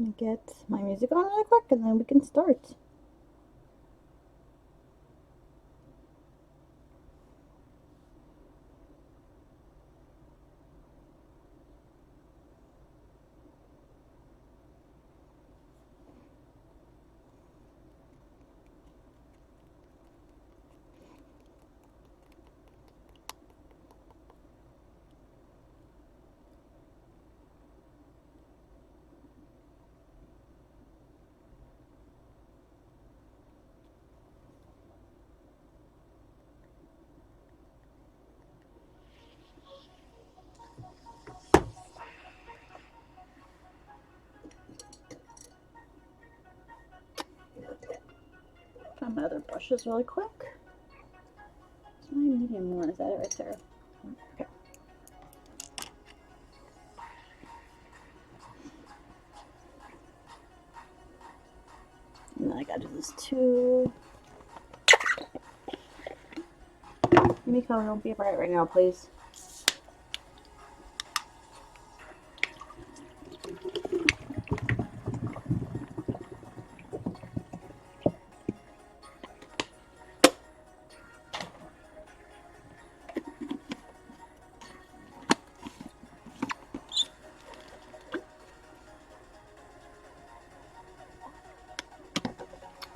I'm gonna get my music on really quick and then we can start. Try my other brushes really quick. It's my medium one. Is that it right there? Okay. And then I gotta do this too. Miko, don't be bright right now, please.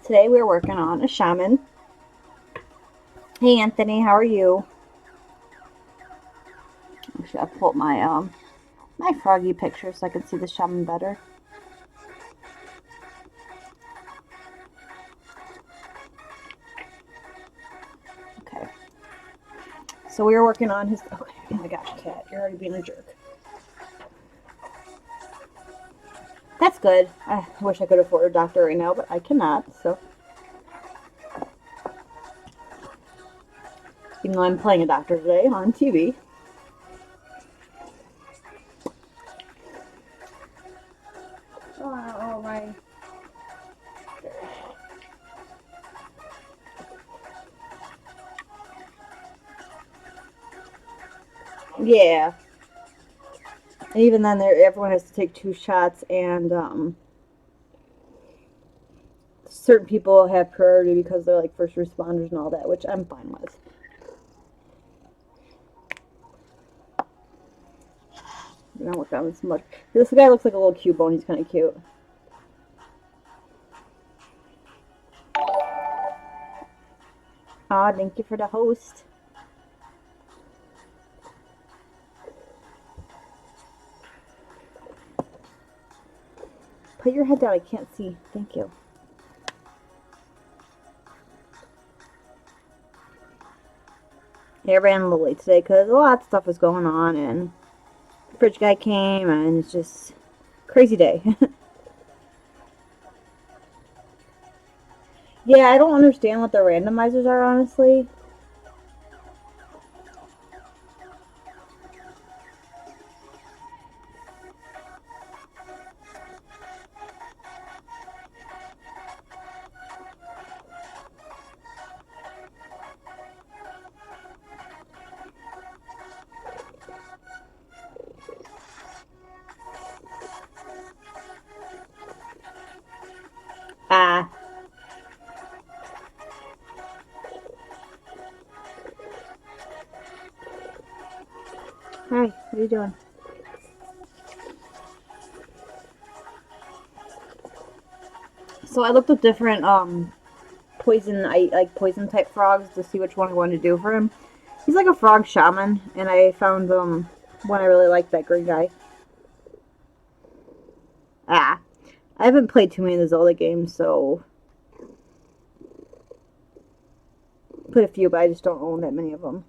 Today we're working on a shaman. Hey Anthony, how are you? Actually, I pulled my my froggy picture so I can see the shaman better. Okay. So we were working on his. Okay, oh my gosh, cat, you're already being a jerk. That's good. I wish I could afford a doctor right now, but I cannot. So, even though I'm playing a doctor today on TV. Oh my. Yeah. And even then, everyone has to take 2 shots, and certain people have priority because they're like first responders and all that, which I'm fine with. I don't work on this much. This guy looks like a little Cubone. He's kind of cute. Ah, thank you for the host. Put your head down. I can't see. Thank you. Yeah, I ran a little late today because a lot of stuff was going on, and the fridge guy came, and it's just crazy day. Yeah, I don't understand what the randomizers are, honestly. Ah. Hi, what are you doing? So I looked up different poison type frogs to see which one I wanted to do for him. He's like a frog shaman, and I found one I really like, that green guy. Ah, I haven't played too many of the Zelda games, so played a few, but I just don't own that many of them.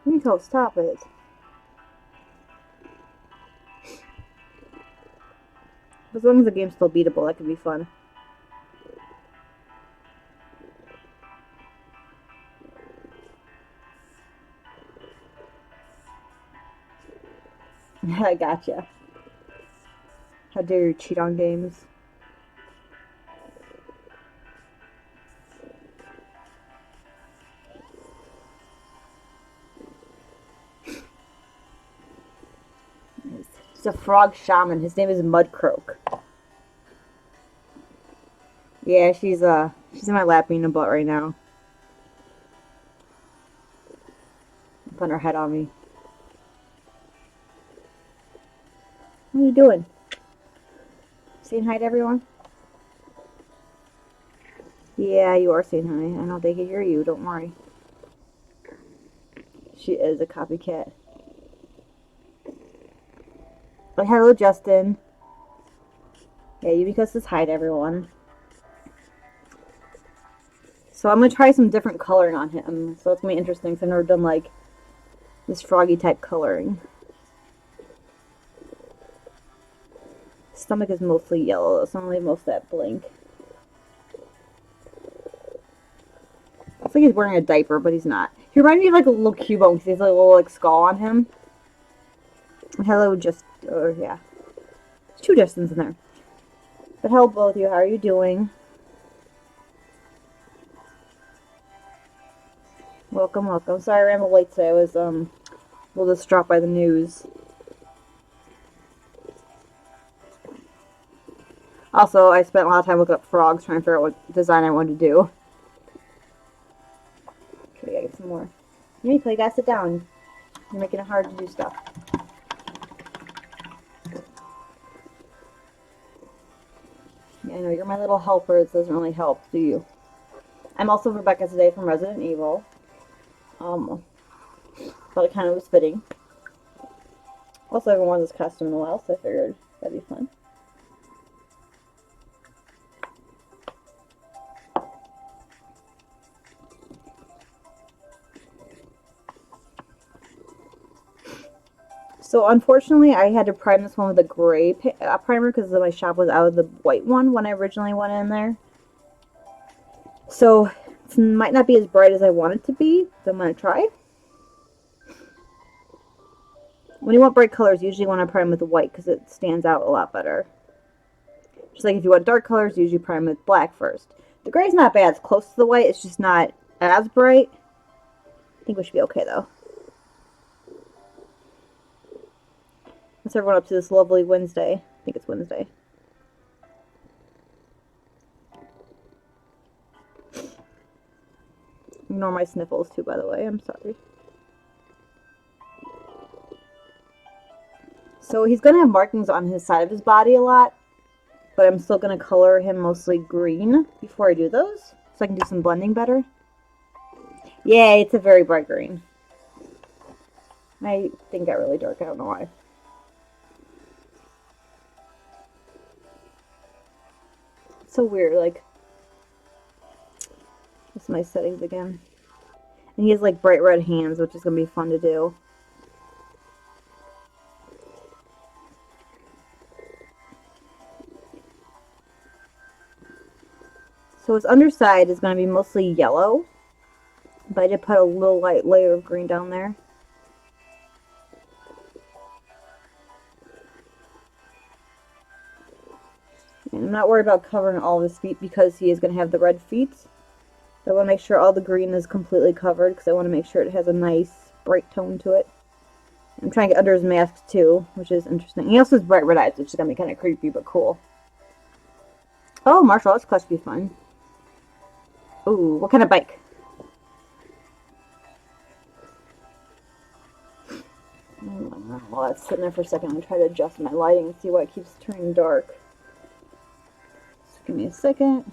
Nico, stop it. As long as the game's still beatable, that could be fun. I gotcha. How dare you cheat on games? It's a frog shaman. His name is Mudcroak. Yeah, she's in my lap eating a butt right now. Putting her head on me. What are you doing? Saying hi to everyone? Yeah, you are saying hi. I know they can hear you. Don't worry. She is a copycat. But hello, Justin. Yeah, Yumiko says hi to everyone. So I'm going to try some different coloring on him. So it's going to be interesting because I've never done, like, this froggy type coloring. Stomach is mostly yellow. It's only most of that blank. Looks like he's wearing a diaper, but he's not. He reminds me of, like, a little Cubone because he has like, a little, like, skull on him. Hello, just... Oh, yeah. There's two Justins in there. But hello, both of you. How are you doing? Welcome, welcome. Sorry I ran a little late today. I was, a little distraught by the news. Also, I spent a lot of time looking up frogs, trying to figure out what design I wanted to do. Okay, I gotta get some more. You gotta sit down. You're making it hard to do stuff. Yeah, I know, you're my little helper. It doesn't really help, do you? I'm also Rebecca today from Resident Evil. But it kind of was fitting. Also, I haven't worn this costume in a while, so I figured that'd be fun. So unfortunately, I had to prime this one with a gray primer because my shop was out of the white one when I originally went in there. So it might not be as bright as I want it to be, but I'm going to try. When you want bright colors, you usually want to prime with white because it stands out a lot better. Just like if you want dark colors, you usually prime with black first. The gray's not bad. It's close to the white. It's just not as bright. I think we should be okay, though. What's everyone up to this lovely Wednesday? I think it's Wednesday. Ignore my sniffles, too, by the way. I'm sorry. So he's going to have markings on his side of his body a lot. But I'm still going to color him mostly green before I do those. So I can do some blending better. Yay, it's a very bright green. My thing got really dark. I don't know why. It's so weird, like... That's my settings again. And he has, like, bright red hands, which is going to be fun to do. So his underside is going to be mostly yellow. But I did put a little light layer of green down there. And I'm not worried about covering all of his feet because he is going to have the red feet. So I want to make sure all the green is completely covered because I want to make sure it has a nice bright tone to it. I'm trying to get under his mask too, which is interesting. He also has bright red eyes, which is going to be kind of creepy but cool. Oh, martial arts class would be fun. Ooh, what kind of bike? Well, that's sitting there for a second. I'm going to try to adjust my lighting and see why it keeps turning dark. Just give me a second.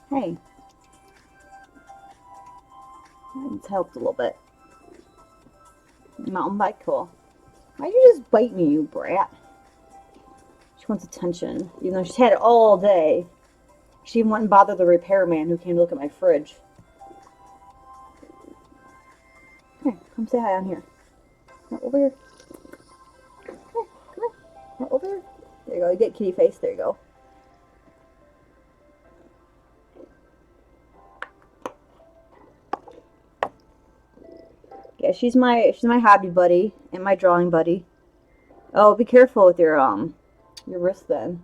Hey. It's helped a little bit. Mountain bike, cool. Why'd you just bite me, you brat? She wants attention, even though she's had it all day. She even went and bothered the repairman who came to look at my fridge. Here, come say hi on here. Come over here. Come over here. There you go. You get kitty face. There you go. Yeah, she's my hobby buddy and my drawing buddy. Oh, be careful with your wrist then.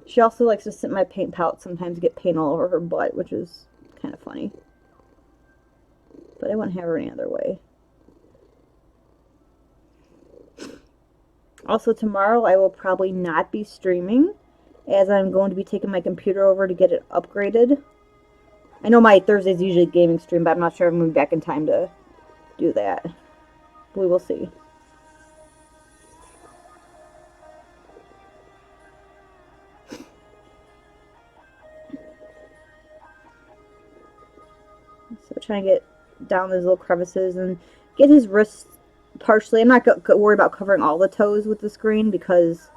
She also likes to sit in my paint palette sometimes, get paint all over her butt, which is kind of funny. But I wouldn't have her any other way. Also, tomorrow I will probably not be streaming, as I'm going to be taking my computer over to get it upgraded. I know my Thursday's usually gaming stream, but I'm not sure I'm going to be back in time to do that. We will see. So trying to get down those little crevices and get his wrists partially. I'm not worried about covering all the toes with the screen because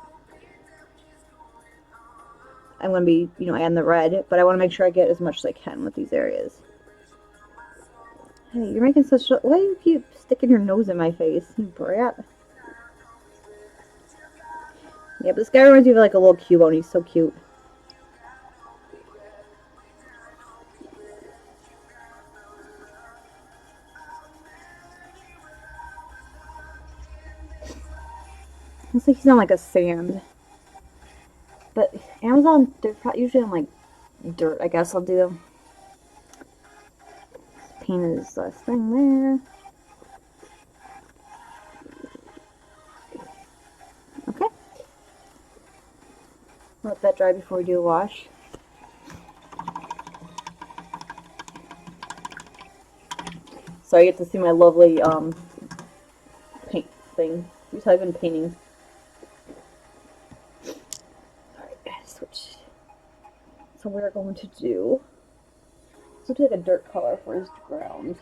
I'm going to be, adding the red, but I want to make sure I get as much as I can with these areas. Hey, you're making such. Why do you keep sticking your nose in my face, you brat? Yeah, but this guy reminds me of like a little Cubone. He's so cute. Looks like he's on like a sand. But Amazon, they're usually on like dirt. I guess I'll do. Paint his thing there. Okay. Let that dry before we do a wash. So I get to see my lovely paint thing. Here's how I've been painting. Alright, switch. So we're going to do. Let's do like a dirt color for his ground.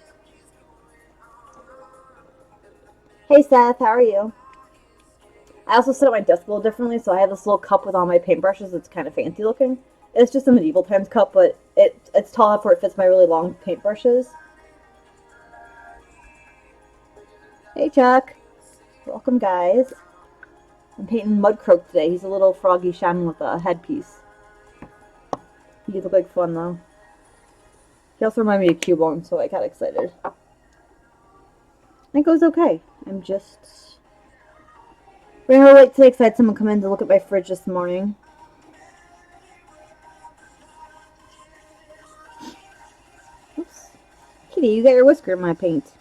Hey Seth, how are you? I also set up my desk a little differently, so I have this little cup with all my paintbrushes. It's kind of fancy looking. It's just a medieval times cup, but it's tall enough where it fits my really long paintbrushes. Hey Chuck. Welcome guys. I'm painting Mudcroak today. He's a little froggy shaman with a headpiece. He look like fun though. He also reminded me of Cubone, so I got excited. It goes okay. I'm just running a little late today because I had someone come in to look at my fridge this morning. Oops. Kitty, you got your whisker in my paint.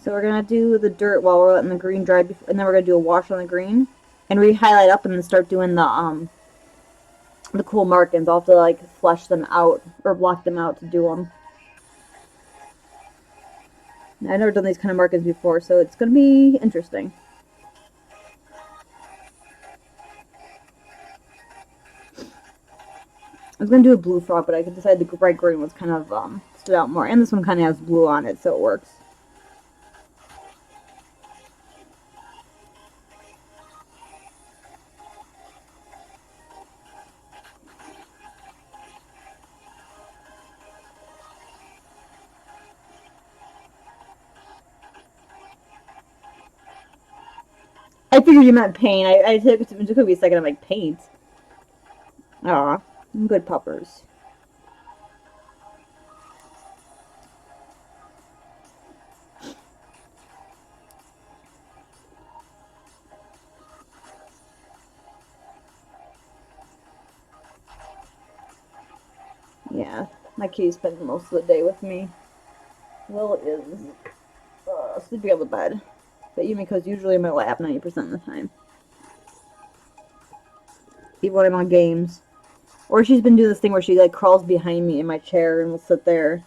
So we're going to do the dirt while we're letting the green dry, and then we're going to do a wash on the green. And re-highlight up and then start doing the cool markings. I'll have to like flesh them out or block them out to do them. I've never done these kind of markings before, so it's going to be interesting. I was going to do a blue frog, but I decided the bright green was kind of stood out more. And this one kind of has blue on it, so it works. I figured you meant paint. I took it took me a second. I'm like, paint? Aw, good puppers. Yeah, my kitty spends most of the day with me. Will is sleeping on the bed. But Yumiko's usually in my lap 90% of the time. Even when I'm on games. Or she's been doing this thing where she like crawls behind me in my chair and will sit there.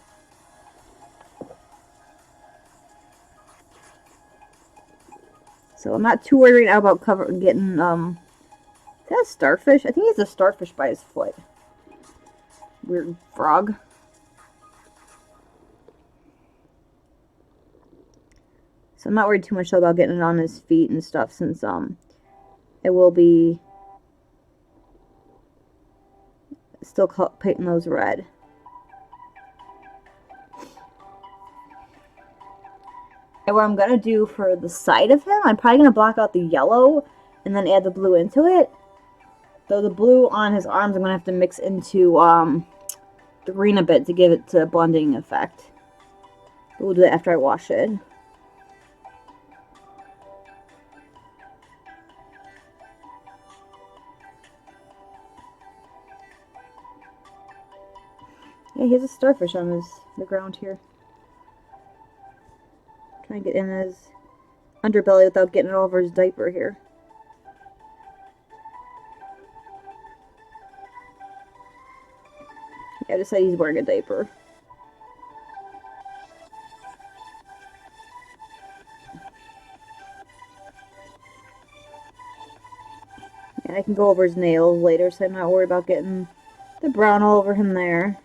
So I'm not too worried right now about getting, is that a starfish? I think he has a starfish by his foot. Weird frog. So I'm not worried too much about getting it on his feet and stuff since, it will be still painting those red. And what I'm going to do for the side of him, I'm probably going to block out the yellow and then add the blue into it. Though the blue on his arms, I'm going to have to mix into the green a bit to give it a blending effect. But we'll do that after I wash it. Hey, he has a starfish on the ground here. Trying to get in his underbelly without getting it all over his diaper here. Yeah, I just said he's wearing a diaper. And I can go over his nails later, so I'm not worried about getting the brown all over him there.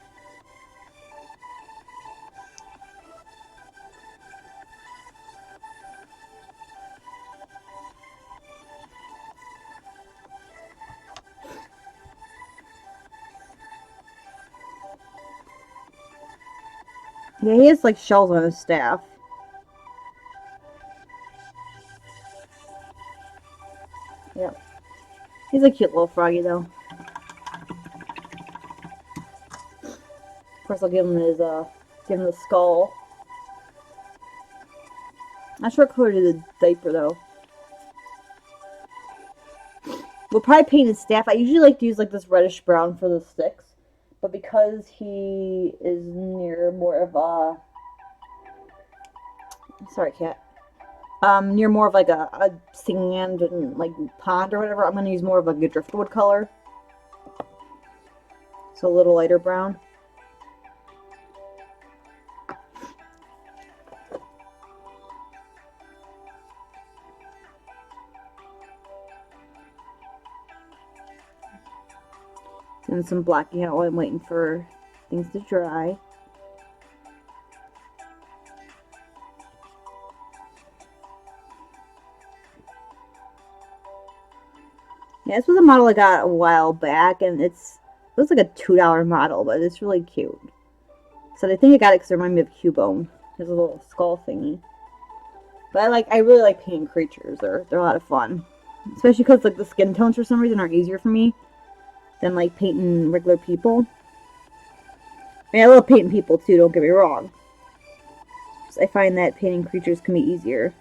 Yeah, he has like shells on his staff. Yep. He's a cute little froggy though. Of course I'll give him the skull. Not sure what color to the diaper though. We'll probably paint his staff. I usually like to use like this reddish brown for the sticks. But because he is near more of a... Sorry, cat. Near more of like a sand and like pond or whatever, I'm going to use more of like a driftwood color. So a little lighter brown. And some blacking out while I'm waiting for things to dry. Yeah, this was a model I got a while back, and it was like a $2 model, but it's really cute. So I think I got it because it reminded me of Cubone. His little skull thingy. But I really like painting creatures. They're a lot of fun, especially because like the skin tones for some reason are easier for me than like painting regular people. I mean, I love painting people too, don't get me wrong. So I find that painting creatures can be easier.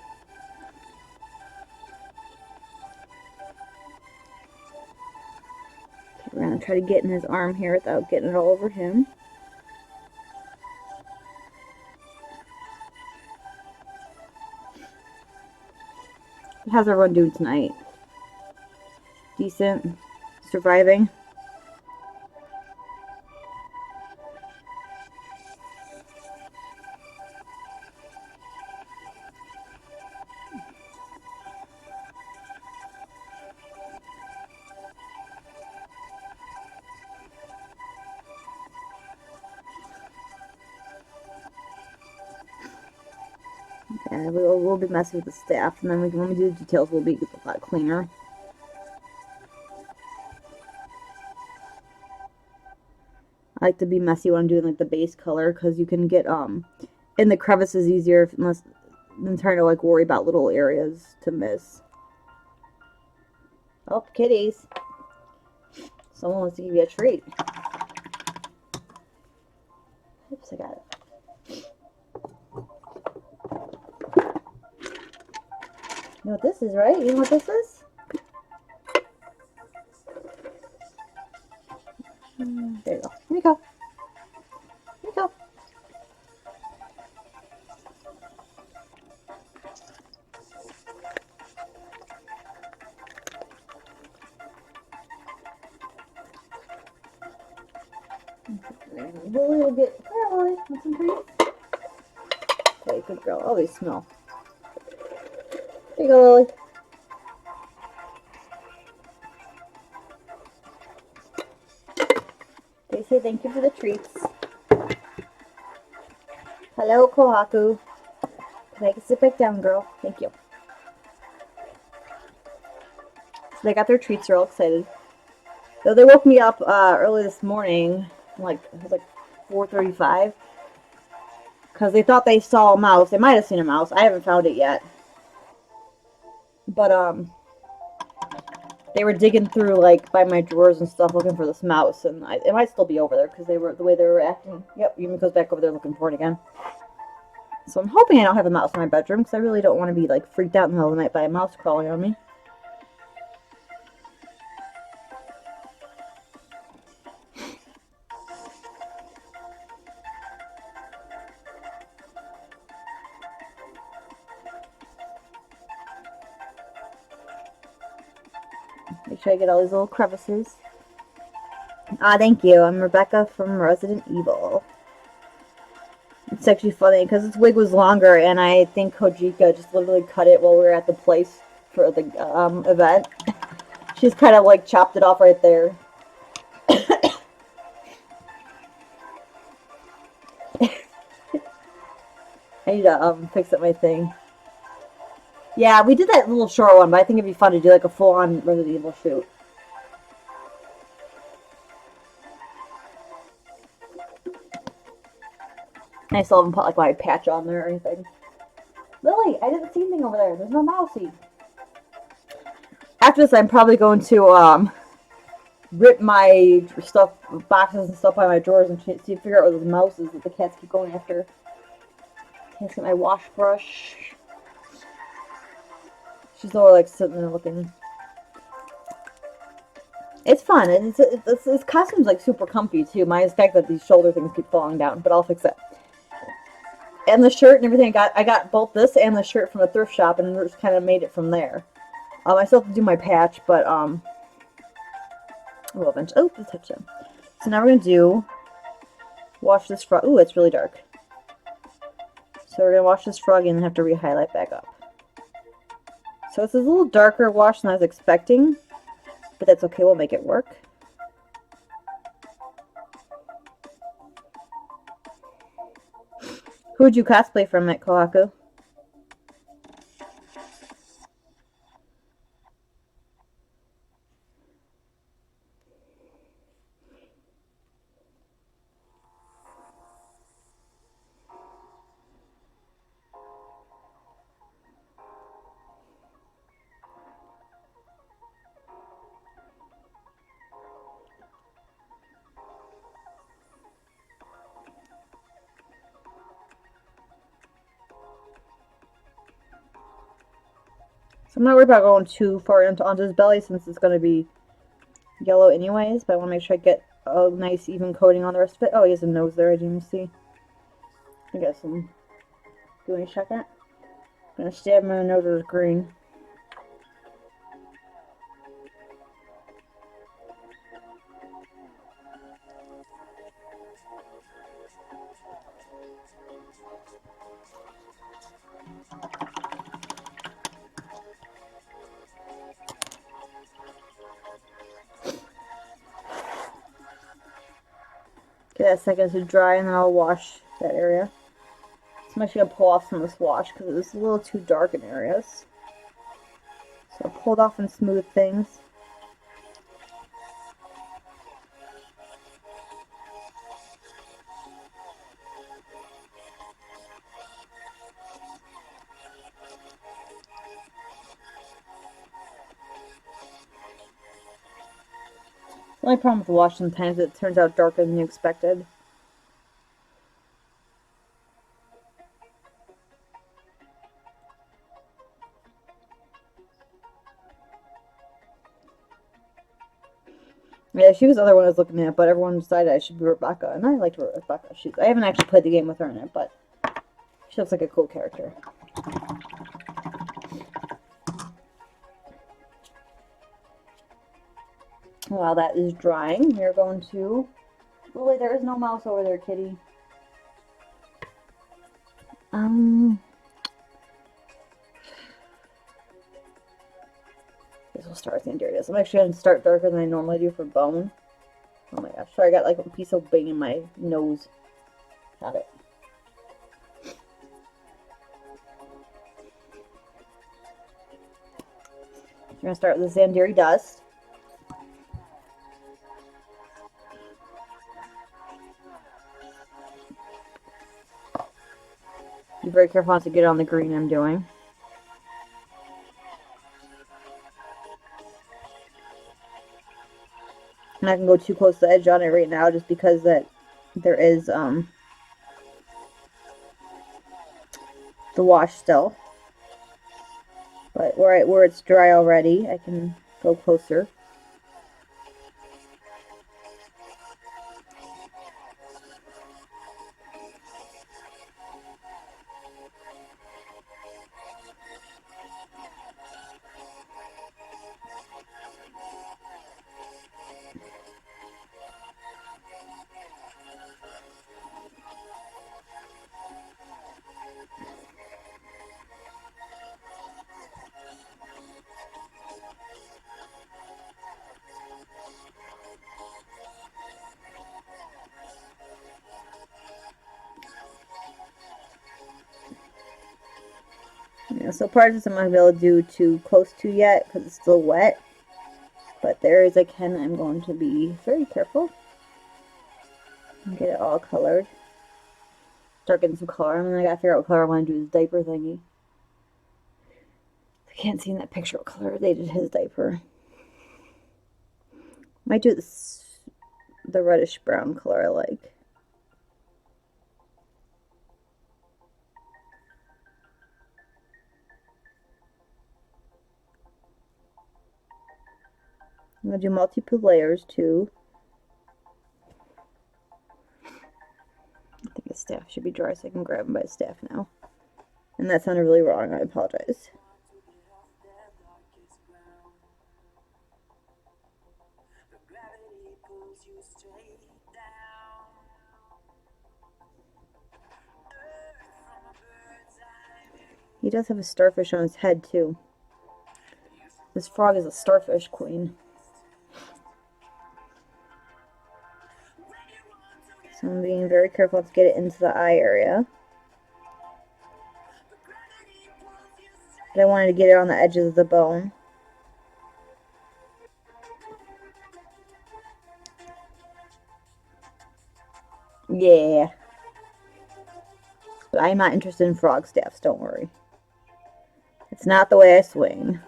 Okay, we're gonna try to get in his arm here without getting it all over him. How's everyone doing tonight? Decent? Surviving? Yeah, we'll be messing with the staff, and then when we do the details, we'll be a lot cleaner. I like to be messy when I'm doing like the base color, because you can get in the crevices easier than trying to like worry about little areas to miss. Oh, kitties! Someone wants to give you a treat. Oops, I got it. You know what this is, right? You know what this is? There you go. Here you go. Here you go. Lily will get... Here, Lily. Want some treats? Okay, good girl. Oh, they smell. Here you go, Lily. They say thank you for the treats. Hello, Kohaku. Can I sit back down, girl? Thank you. So they got their treats. They're all excited. So they woke me up early this morning. It was like 4:35. Because they thought they saw a mouse. They might have seen a mouse. I haven't found it yet. But, they were digging through, like, by my drawers and stuff looking for this mouse. And it might still be over there because the way they were acting. Yep, Yumi goes back over there looking for it again. So I'm hoping I don't have a mouse in my bedroom because I really don't want to be, like, freaked out in the middle of the night by a mouse crawling on me. Make sure I get all these little crevices. Ah, thank you. I'm Rebecca from Resident Evil. It's actually funny because this wig was longer, and I think Kojika just literally cut it while we were at the place for the event. She's kind of like chopped it off right there. I need to fix up my thing. Yeah, we did that little short one, but I think it'd be fun to do like a full-on Resident Evil shoot. I still haven't put like my patch on there or anything. Lily, I didn't see anything over there. There's no mousey. After this, I'm probably going to rip my stuff, boxes and stuff out of my drawers and see, figure out where those mouse is that the cats keep going after. Can I get my wash brush? She's all like sitting there looking. It's fun. This costume's like super comfy too. Minus the fact that these shoulder things keep falling down, but I'll fix it. And the shirt and everything I got both this and the shirt from a thrift shop, and just kind of made it from there. I still have to do my patch, but we'll eventually. Oh, let's touch them. So now we're gonna do wash this frog. Ooh, it's really dark. So we're gonna wash this frog and then have to re-highlight back up. So it's a little darker wash than I was expecting, but that's okay. We'll make it work. Who would you cosplay from at Kohaku? So I'm not worried about going too far onto his belly since it's going to be yellow anyways, but I want to make sure I get a nice even coating on the rest of it. Oh, he has a nose there, I didn't even see. I got some. Give me a second. I'm going to stab him in the nose with green. Get that second to dry, and then I'll wash that area. So I'm actually going to pull off some of this wash because it was a little too dark in areas. So I'll pull it off and smooth things. The only problem with the wash sometimes it turns out darker than you expected. Yeah, she was the other one I was looking at, but everyone decided I should be Rebecca, and I liked Rebecca. I haven't actually played the game with her in it, but she looks like a cool character. While that is drying, we're going to... Lily, there is no mouse over there, kitty. Guess we'll start with the interiors. I'm actually going to start darker than I normally do for bone. Oh my gosh, sorry, I got like a piece of bang in my nose. Got it. We're going to start with the Zandiri dust. Be very careful not to get on the green I'm doing. I'm not going to go too close to the edge on it right now just because that there is the wash still. But where it's dry already, I can go closer. Yeah, so part of this I'm not going to be able to do too close to yet because it's still wet. But the areas I can, I'm going to be very careful. And get it all colored. Start getting some color. And then I gotta figure out what color I want to do this diaper thingy. I can't see in that picture what color they did his diaper. Might do this, the reddish brown color I like. I'm gonna do multiple layers too. I think the staff should be dry so I can grab them by the staff now. And that sounded really wrong, I apologize. He does have a starfish on his head too. This frog is a starfish queen. So I'm being very careful to get it into the eye area. But I wanted to get it on the edges of the bone. Yeah. But I'm not interested in frog staffs, don't worry. It's not the way I swing.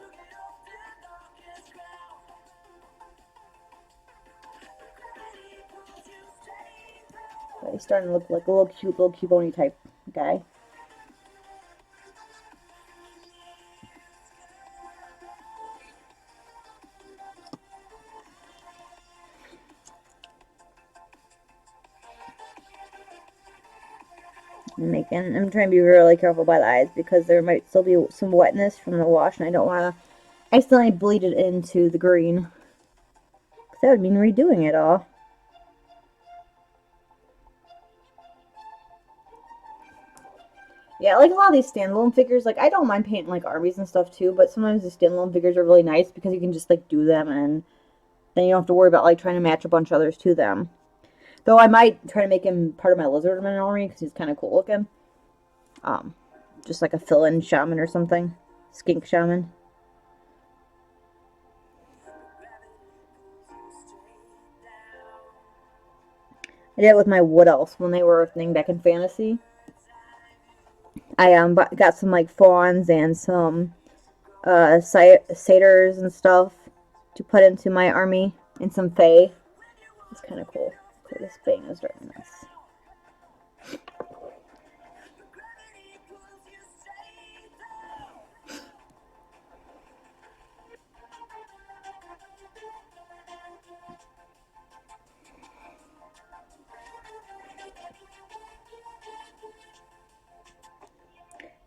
But he's starting to look like a little cute bony type guy. I'm trying to be really careful by the eyes because there might still be some wetness from the wash, and I don't want to accidentally bleed it into the green. Because that would mean redoing it all. Yeah, like a lot of these standalone figures, like I don't mind painting like armies and stuff too, but sometimes the standalone figures are really nice because you can just like do them and then you don't have to worry about like trying to match a bunch of others to them. Though I might try to make him part of my Lizardman army because he's kind of cool looking. Just like a fill-in shaman or something. Skink shaman. I did it with my wood elves when they were a thing back in fantasy. I got some like fawns and some satyrs and stuff to put into my army and some fae. It's kind of cool. Okay, this bang is driving this.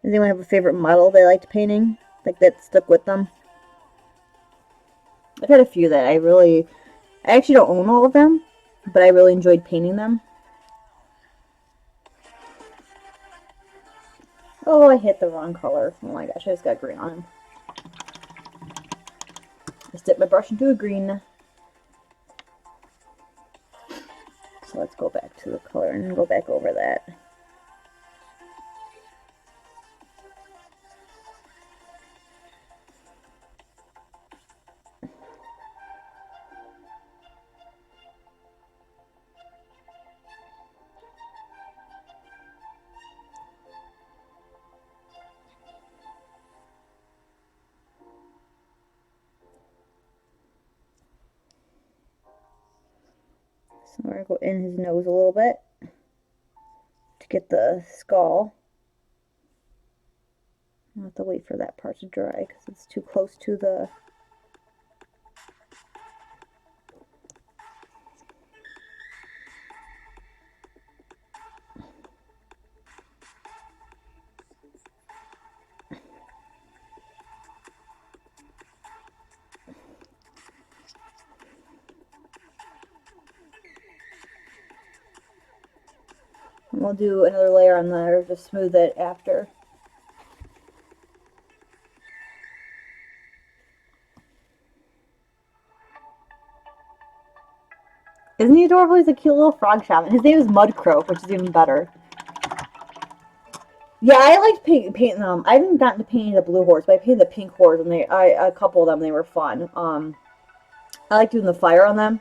Does anyone have a favorite model they liked painting? Like that stuck with them? I've had a few that I actually don't own all of them, but I really enjoyed painting them. Oh, I hit the wrong color. Oh my gosh, I just got green on him. Just dip my brush into a green. So let's go back to the color and go back over that. So we're going to go in his nose a little bit to get the skull. I'll have to wait for that part to dry because it's too close to the... And we'll do another layer on there to smooth it after. Isn't he adorable? He's a cute little frog shaman. His name is Mudcroak, which is even better. Yeah, I liked painting them. I haven't gotten to painting the blue horse, but I painted the pink horse, and a couple of them, they were fun. I like doing the fire on them.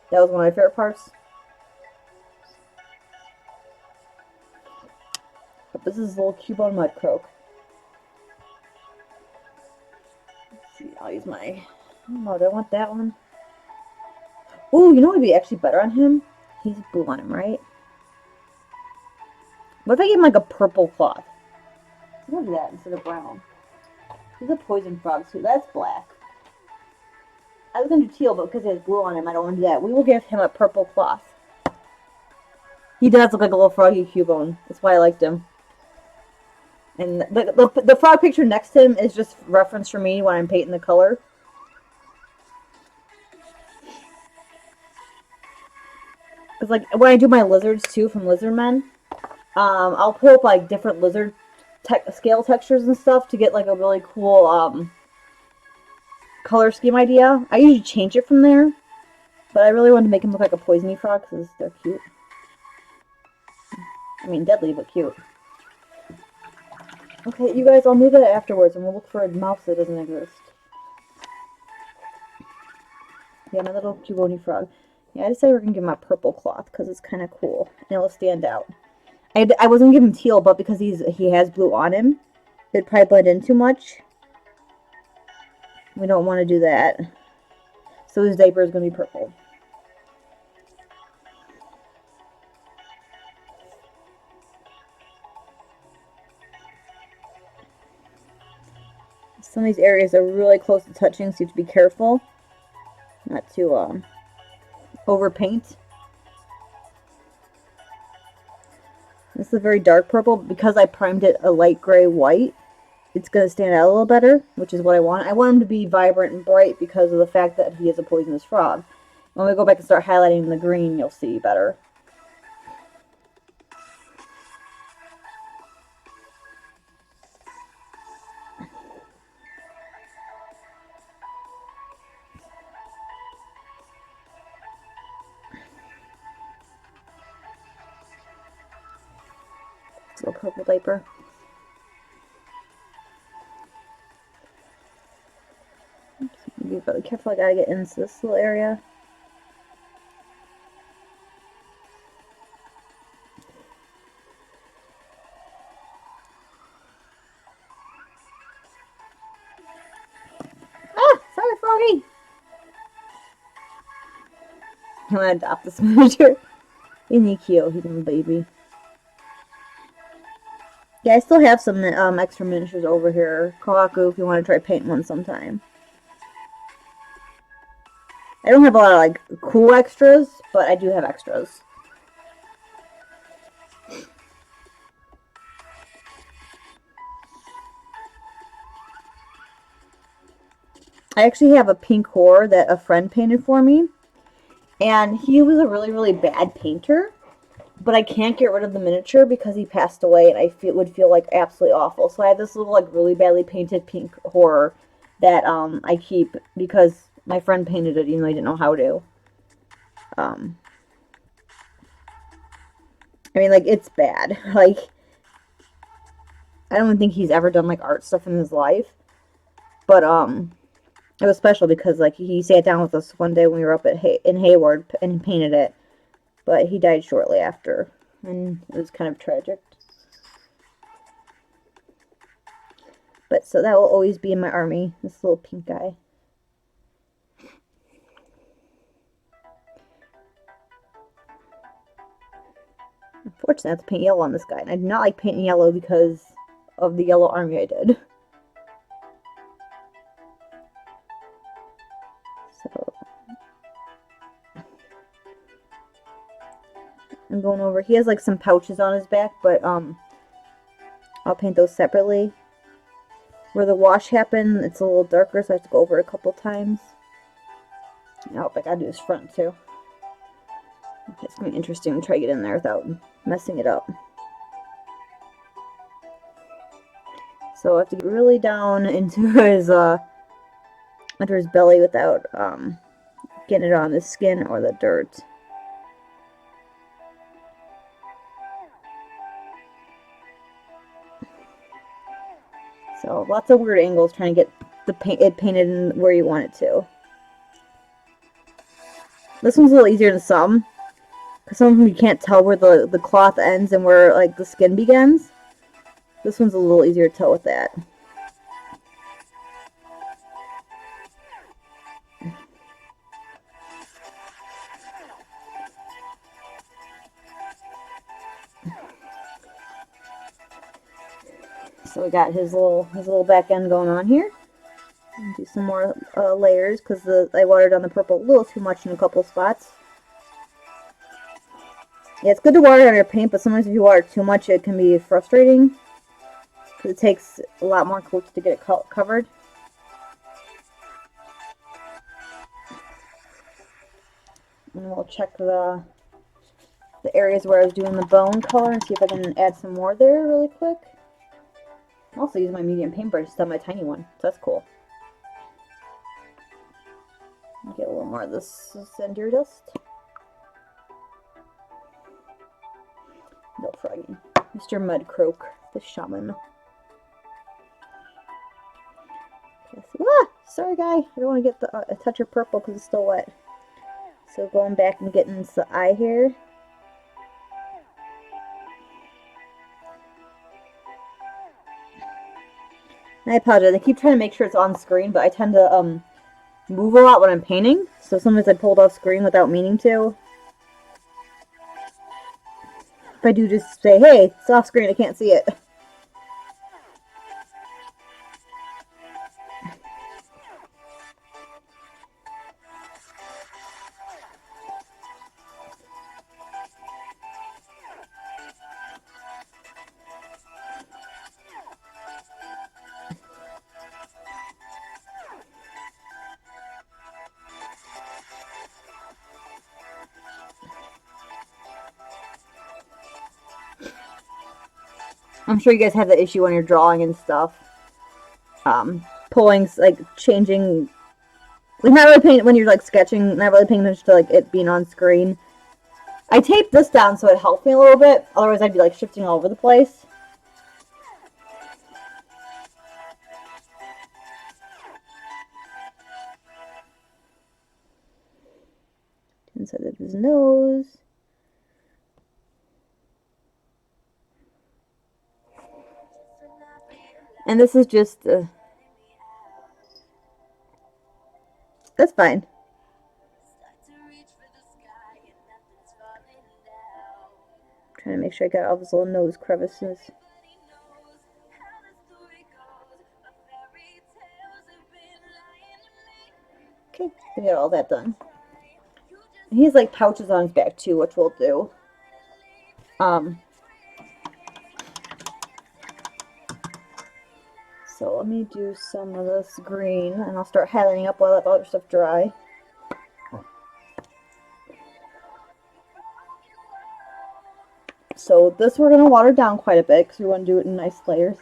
That was one of my favorite parts. But this is a little Cubone mud croak. Let's see, I'll use my. I don't know. Do I want that one? Ooh, you know what would be actually better on him? He's blue on him, right? What if I gave him like a purple cloth? I'm gonna do that instead of brown. He's a poison frog, so that's black. I was gonna do teal, but because he has blue on him, I don't want to do that. We will give him a purple cloth. He does look like a little froggy Cubone. That's why I liked him. And the frog picture next to him is just reference for me when I'm painting the color. Because like when I do my lizards too from Lizard Men, I'll pull up like different lizard scale textures and stuff to get like a really cool color scheme idea. I usually change it from there, but I really wanted to make him look like a poisony frog because they're cute. I mean, deadly, but cute. Okay, you guys, I'll move it afterwards, and we'll look for a mouse that doesn't exist. Yeah, my little Cubone frog. Yeah, I decided we're going to give him a purple cloth, because it's kind of cool, and it'll stand out. I wasn't going to give him teal, but because he has blue on him, it'd probably blend in too much. We don't want to do that. So his diaper is going to be purple. Some of these areas are really close to touching, so you have to be careful not to overpaint. This is a very dark purple. Because I primed it a light gray white, it's going to stand out a little better, which is what I want. I want him to be vibrant and bright because of the fact that he is a poisonous frog. When we go back and start highlighting the green, you'll see better. This little purple diaper. Be really careful. I gotta get into this little area. Ah! Sorry, Froggy! I'm gonna adopt this miniature. Isn't he cute? He's a baby. Yeah, I still have some extra miniatures over here. Kawaku, if you want to try painting one sometime. I don't have a lot of like cool extras, but I do have extras. I actually have a pink horror that a friend painted for me, and he was a really, really bad painter, but I can't get rid of the miniature because he passed away, and I would feel like absolutely awful. So I have this little like really badly painted pink horror that I keep because my friend painted it even though I didn't know how to. I mean, like, it's bad. Like, I don't think he's ever done like art stuff in his life, but it was special because like he sat down with us one day when we were up at in Hayward and painted it, but he died shortly after, and it was kind of tragic. But so that will always be in my army, this little pink guy. Unfortunately, I have to paint yellow on this guy, and I do not like painting yellow because of the yellow army I did. So I'm going over. He has like some pouches on his back, but I'll paint those separately. Where the wash happened, it's a little darker, so I have to go over it a couple times. Oh, I gotta do his front too. Okay, it's gonna be interesting to try to get in there without messing it up. So I have to get really down into his under his belly without getting it on the skin or the dirt. So lots of weird angles trying to get it painted in where you want it to. This one's a little easier than some, because some of them you can't tell where the cloth ends and where like the skin begins. This one's a little easier to tell with that. So we got his little back end going on here. Do some more layers because I watered on the purple a little too much in a couple spots. Yeah, it's good to water on your paint, but sometimes if you water too much, it can be frustrating because it takes a lot more coats to get it covered. And we'll check the areas where I was doing the bone color and see if I can add some more there really quick. I'm also using my medium paintbrush instead of my tiny one, so that's cool. Get a little more of this cinder dust. No froggy. Mr. Mudcroak, the Shaman. Ah, sorry guy, I don't want to get a touch of purple because it's still wet. So going back and getting into the eye here. And I apologize, I keep trying to make sure it's on screen, but I tend to move a lot when I'm painting, so sometimes I pulled off screen without meaning to. If I do just say, hey, it's off screen, I can't see it. I'm sure you guys have the issue when you're drawing and stuff. Pulling, like, changing, like, not really paying, when you're, like, sketching, not really paying attention to, like, it being on screen. I taped this down so it helped me a little bit, otherwise I'd be, like, shifting all over the place. Inside of his nose. And this is just, that's fine. I'm trying to make sure I got all those little nose crevices. Okay, we got all that done. And he has like pouches on his back too, which we'll do. So let me do some of this green, and I'll start highlighting up while I let the other stuff dry. So this we're going to water down quite a bit because we want to do it in nice layers.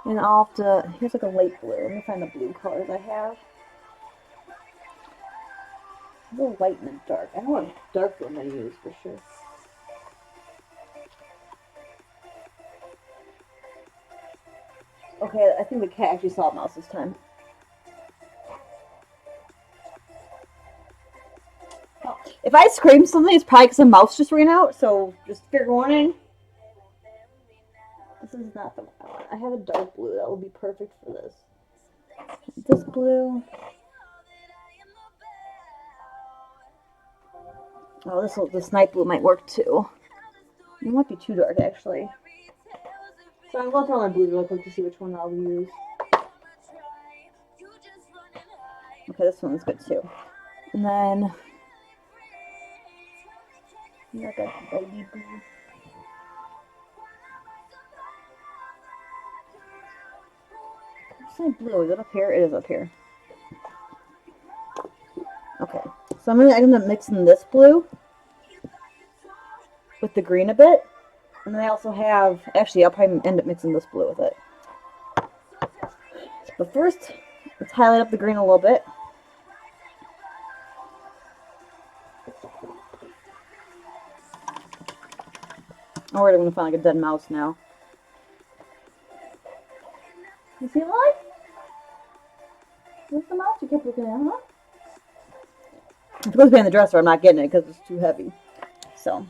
And I'll have to, here's like a light blue. Let me find the blue colors I have. A little light and dark. I know what dark one I use for sure. Okay, I think the cat actually saw a mouse this time. Oh, if I scream something, it's probably because a mouse just ran out, so just fair warning. This is not the one I want. I have a dark blue that will be perfect for this. This blue. Oh, this night blue might work too. It might be too dark actually. So I'm going through all my blues real quick to see which one I'll use. Okay, this one's good too. And then I got baby blue. What's my blue? Is it up here? It is up here. Okay, so I'm gonna end up mixing this blue with the green a bit. And then I also have, actually I'll probably end up mixing this blue with it. But first, let's highlight up the green a little bit. I'm worried I'm gonna find like a dead mouse now. You see, Lily? Where's the mouse you kept looking at, huh? If it goes behind the dresser, I'm not getting it because it's too heavy. So.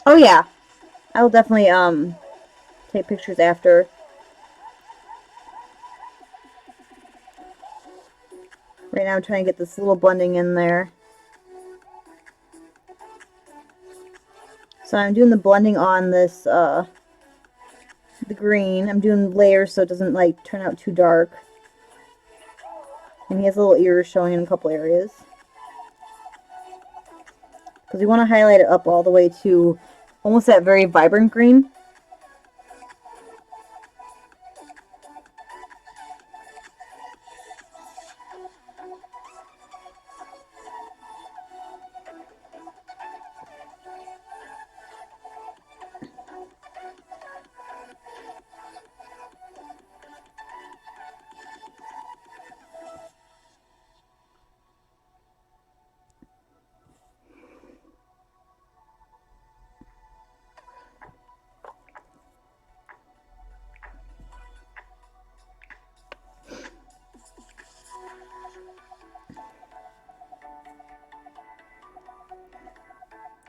Oh yeah, I will definitely take pictures after. Right now I'm trying to get this little blending in there. So I'm doing the blending on this, the green. I'm doing layers so it doesn't like turn out too dark. And he has little ears showing in a couple areas. Because we want to highlight it up all the way to almost that very vibrant green.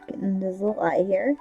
Getting this little eye here.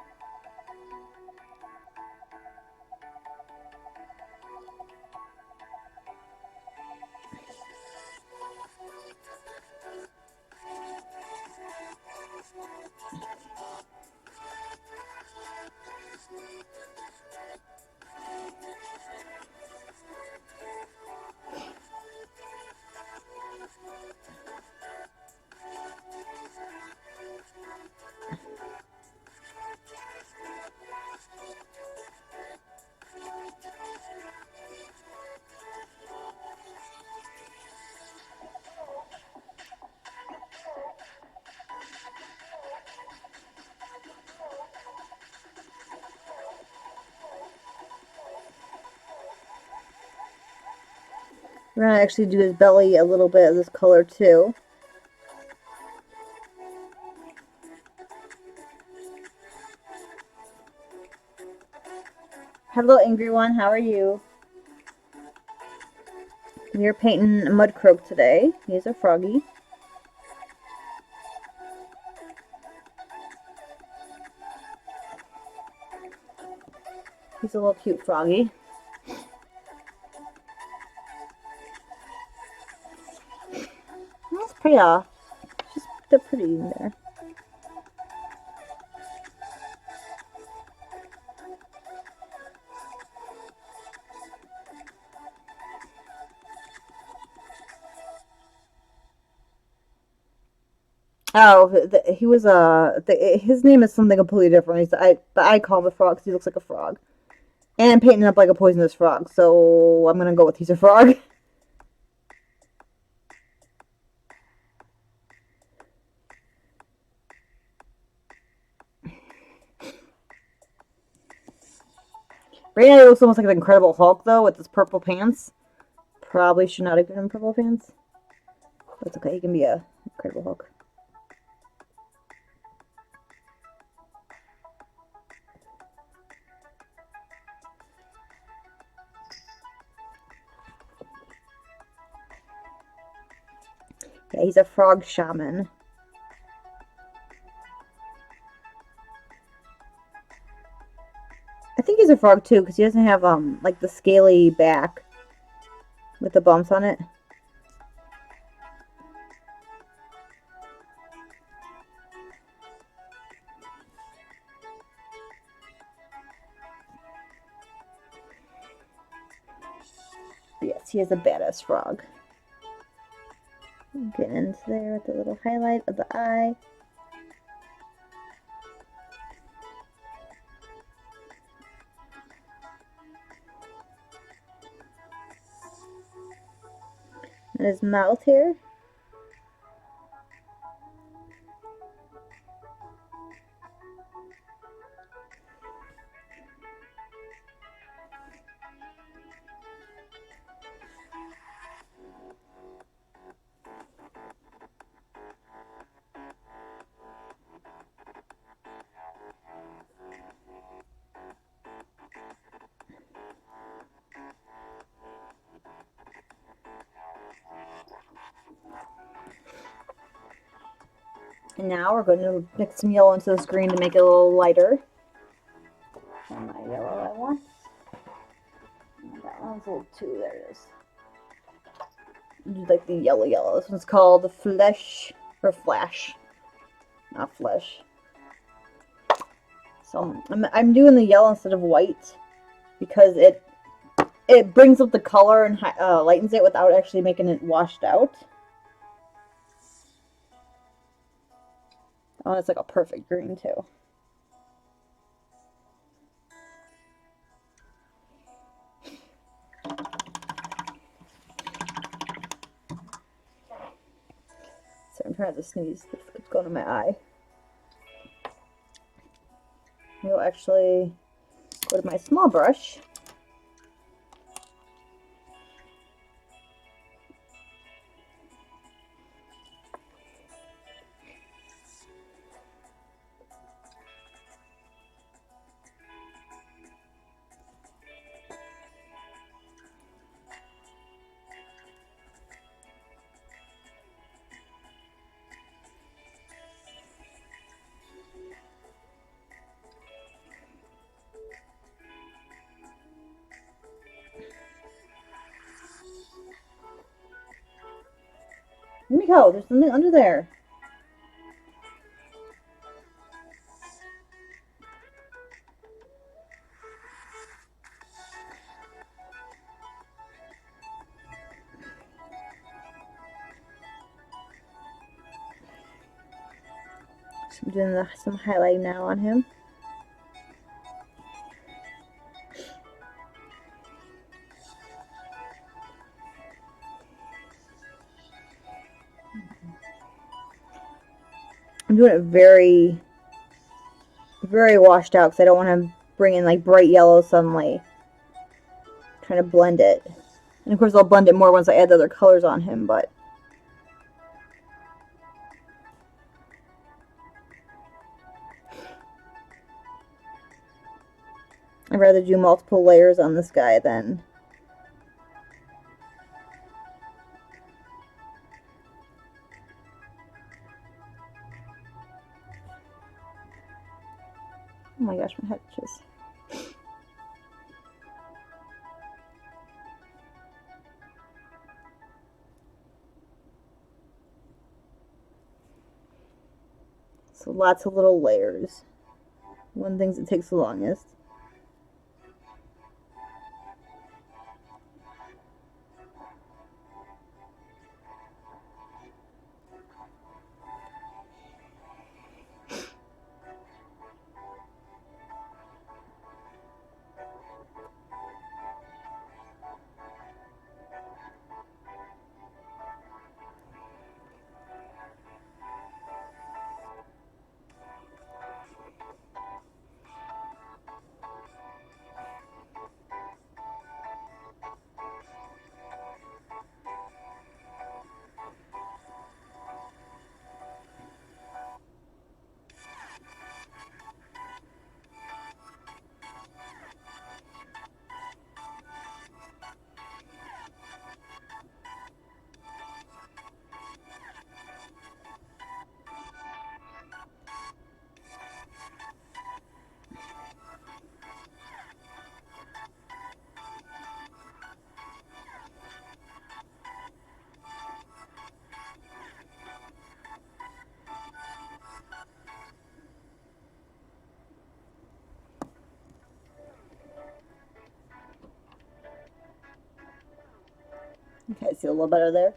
We're going to actually do his belly a little bit of this color too. Hello, angry one. How are you? We are painting a mud croak today. He's a froggy. He's a little cute froggy. That's pretty off. Just they're pretty in there. Oh, he was his name is something completely different. But I call him a frog because he looks like a frog, and I'm painting up like a poisonous frog. So I'm gonna go with he's a frog. Right now he looks almost like an Incredible Hulk though with his purple pants. Probably should not have given him purple pants. That's okay. He can be a Incredible Hulk. Yeah, he's a frog shaman. I think he's a frog too, because he doesn't have like the scaly back with the bumps on it. Yes, he is a badass frog. Get into there with the little highlight of the eye. And his mouth here. And now we're going to mix some yellow into this green to make it a little lighter. And my yellow I want. That one's a little too, there it is. Like the yellow. This one's called Flesh, or Flash, not Flesh. So I'm doing the yellow instead of white because it brings up the color and lightens it without actually making it washed out. Oh, it's like a perfect green too. So I'm trying to sneeze. It's going to my eye. I'll actually go to my small brush. Let me go. There's something under there. So I'm doing some highlighting now on him. I'm doing it very, very washed out because I don't want to bring in like bright yellow sunlight. I'm trying to blend it. And of course I'll blend it more once I add the other colors on him, but I'd rather do multiple layers on this guy than oh my gosh, my head itches. So lots of little layers. One of the things that takes the longest. Okay, see a little better there.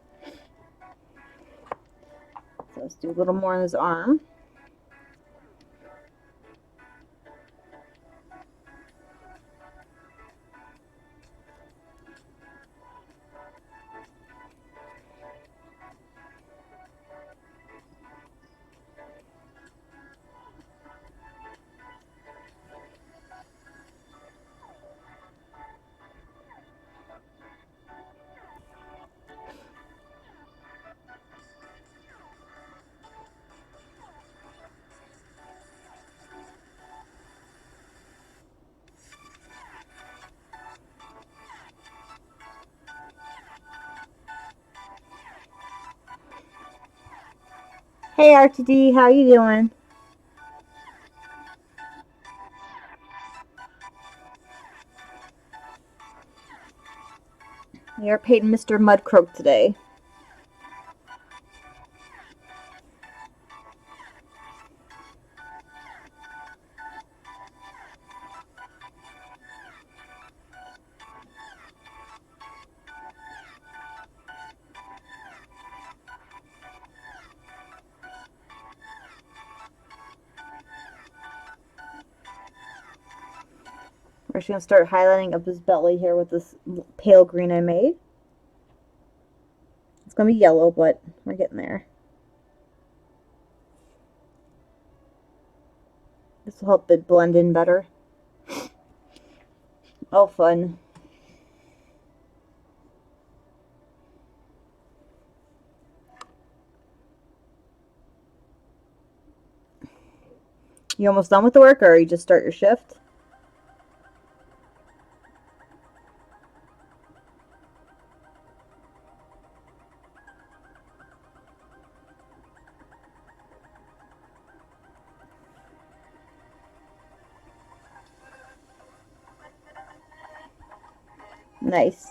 So let's do a little more on his arm. Hey RTD, how you doing? You're painting Mr. Mudcroak today. We're just going to start highlighting up his belly here with this pale green I made. It's going to be yellow, but we're getting there. This will help it blend in better. Oh, fun. You almost done with the work, or you just start your shift? Nice.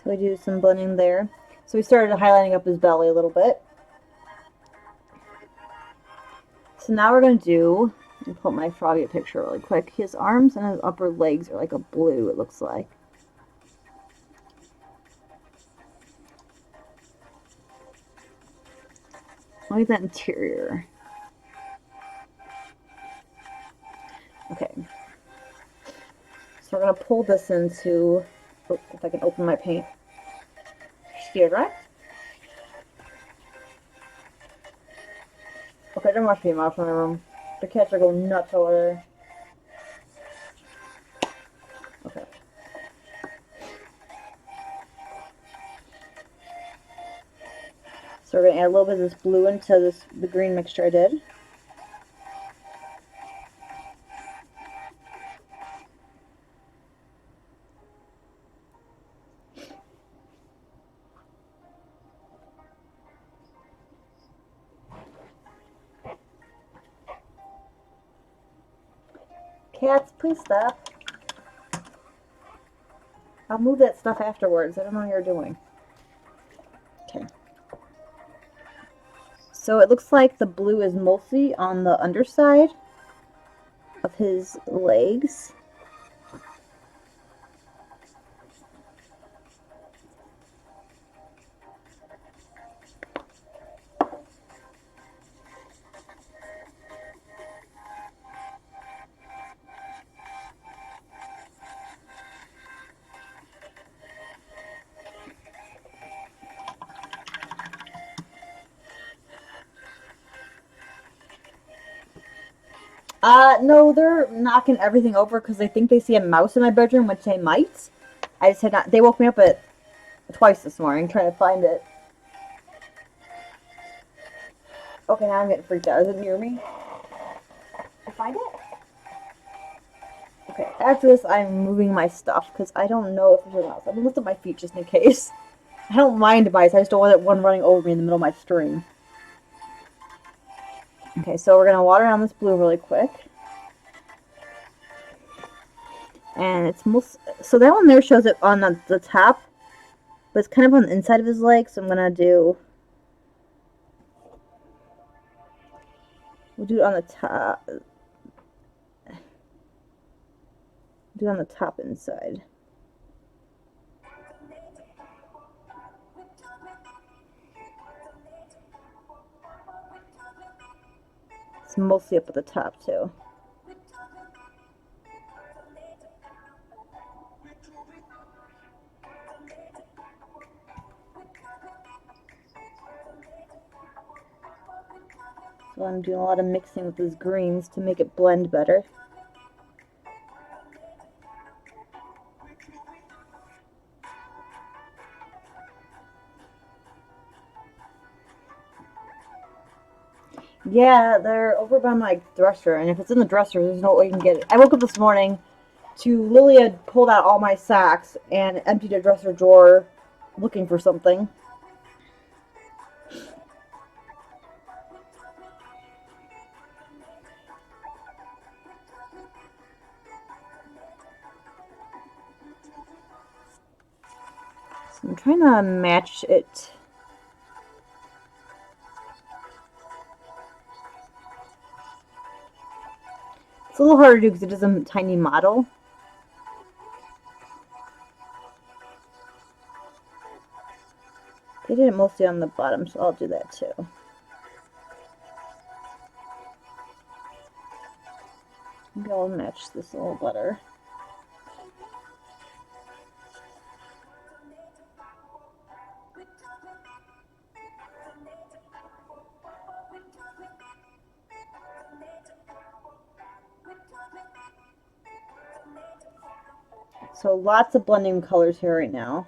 So we do some blending there. So we started highlighting up his belly a little bit. So now we're going to do, let me pull up my Froggy picture really quick. His arms and his upper legs are like a blue, it looks like. Look at that interior. Okay. So we're going to pull this into, oh, if I can open my paint. Scared, right? Okay, don't watch me out from my room. The cats are going nuts over there. Okay. So we're going to add a little bit of this blue into the green mixture I did. Cats, please stop. I'll move that stuff afterwards. I don't know what you're doing. Okay. So it looks like the blue is mostly on the underside of his legs. No, they're knocking everything over because they think they see a mouse in my bedroom, which they might. I just had not. They woke me up at twice this morning trying to find it. Okay, now I'm getting freaked out. Is it near me? You find it? Okay, after this, I'm moving my stuff because I don't know if there's a mouse. I'm gonna lift up my feet just in case. I don't mind mice. I just don't want one running over me in the middle of my stream. Okay, so we're gonna water down this blue really quick. And it's most, so that one there shows it on the top, but it's kind of on the inside of his leg, so I'm gonna do, we'll do it on the top, do it on the top inside. mostly up at the top too. So I'm doing a lot of mixing with these greens to make it blend better. Yeah, they're over by my dresser, and if it's in the dresser, there's no way you can get it. I woke up this morning to Lily had pulled out all my socks and emptied a dresser drawer looking for something. So I'm trying to match it. It's a little harder to do because it is a tiny model. They did it mostly on the bottom, so I'll do that too. Maybe I'll match this a little better. So lots of blending colors here right now.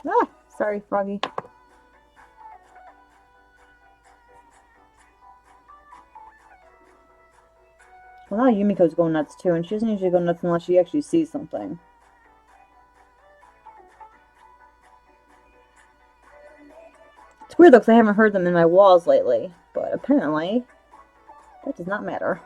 Ah, sorry, Froggy. Well, now Yumiko's going nuts too, and she doesn't usually go nuts unless she actually sees something. It's weird though, because I haven't heard them in my walls lately, but apparently that does not matter.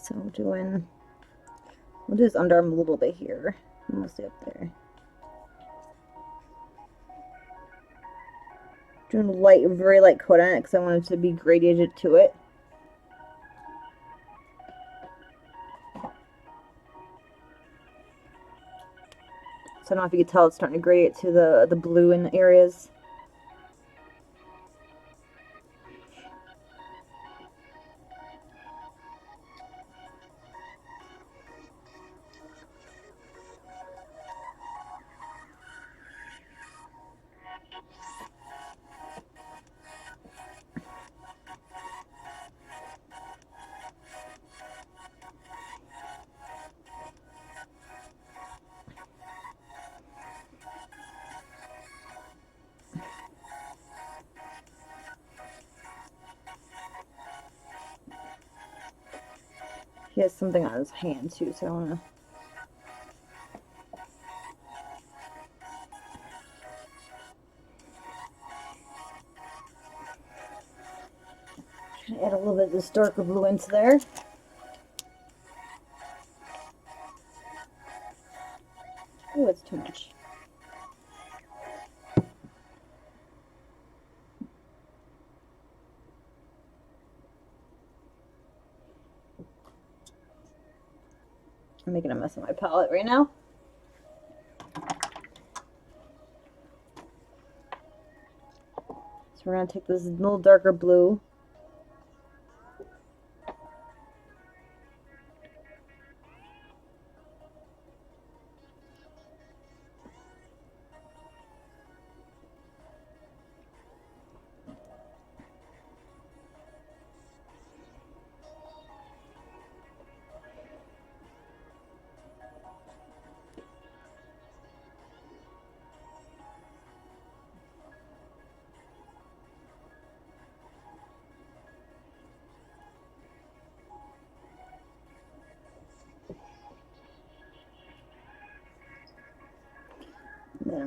So we'll do his underarm a little bit here, mostly up there. Doing a light, very light coat on it because I want it to be gradiated to it. So I don't know if you can tell it's starting to gradiate to the blue in areas. He has something on his hand too, so I want to add a little bit of this darker blue into there. Oh, it's too much. I'm making a mess of my palette right now. So we're going to take this little darker blue.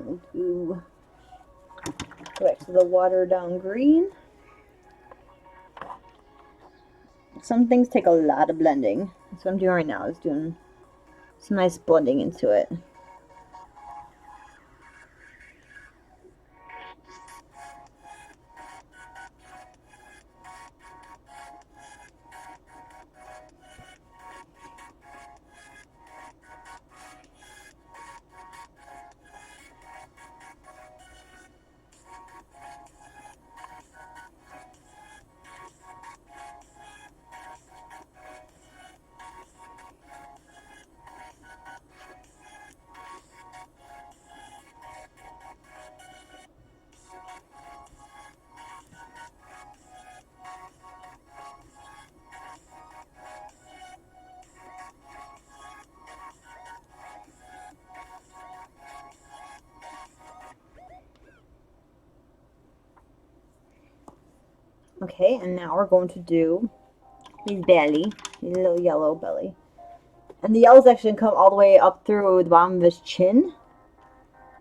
then we'll go back to the watered down green. Some things take a lot of blending. That's what I'm doing right now, is doing some nice blending into it. Okay, and now we're going to do his belly, his little yellow belly. And the yellow's actually going to come all the way up through the bottom of his chin.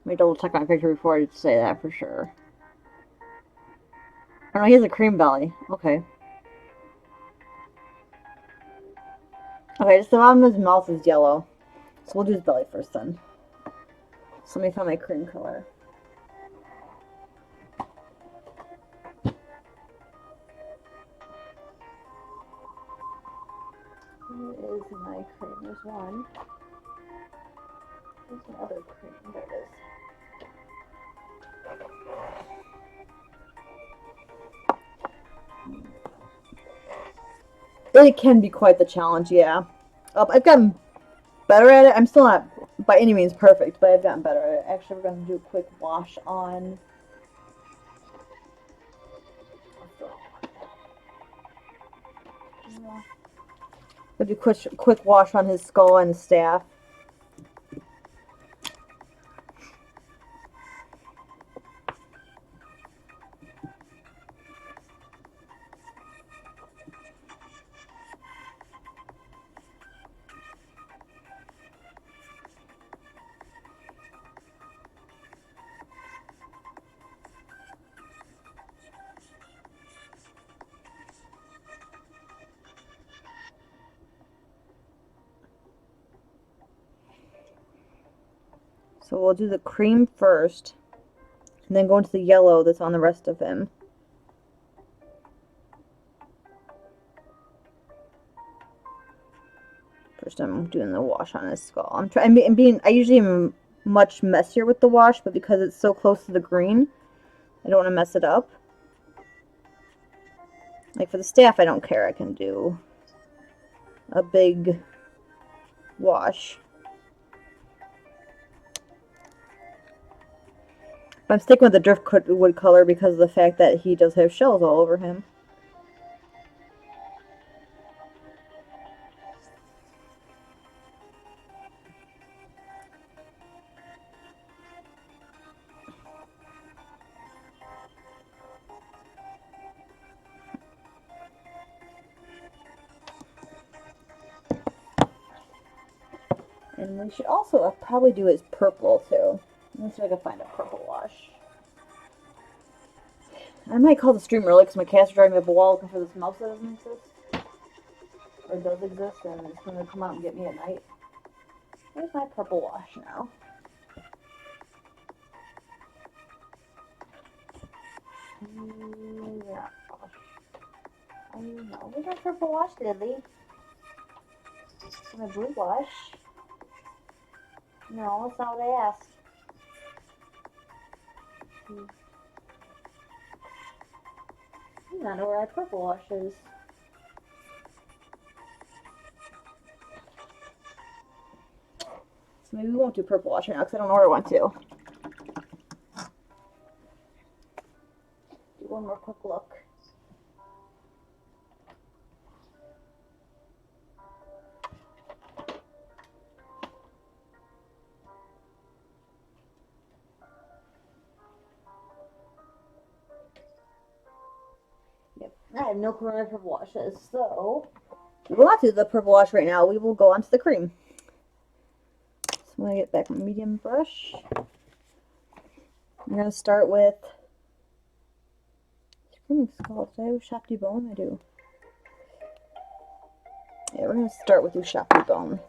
Let me double check my picture before I say that for sure. Oh no, he has a cream belly. Okay. Okay, just the bottom of his mouth is yellow. So we'll do his belly first then. So let me find my cream color. Where is my cream? There's one. There's another cream. There it is. It can be quite the challenge, yeah. I've gotten better at it. I'm still not by any means perfect, but I've gotten better at it. Actually, we're going to do a quick wash on... We'll do a quick wash on his skull and staff. So we'll do the cream first, and then go into the yellow that's on the rest of him. First, I'm doing the wash on his skull. I usually am much messier with the wash, but because it's so close to the green, I don't want to mess it up. Like for the staff, I don't care. I can do a big wash. But I'm sticking with the driftwood color because of the fact that he does have shells all over him. And we should also probably do his purple too. Let me see if I can find a purple wash. I might call the stream early because my cats are driving me up a wall looking for this mouse that doesn't exist. Or does exist, and it's going to come out and get me at night. Where's my purple wash now? Yeah. I know. Where's my purple wash, Lily? My blue wash? No, that's not what I asked. I don't know where my purple wash is. So maybe we won't do purple wash right now because I don't know where I want to. Do one more quick look. I have no clue where my purple wash is, so we will not do the purple wash right now. We will go on to the cream. So I'm going to get back my medium brush. I'm going to start with Screaming Skull. Did I have Shopty Bone? I do. Yeah, we're going to start with Shopty Bone.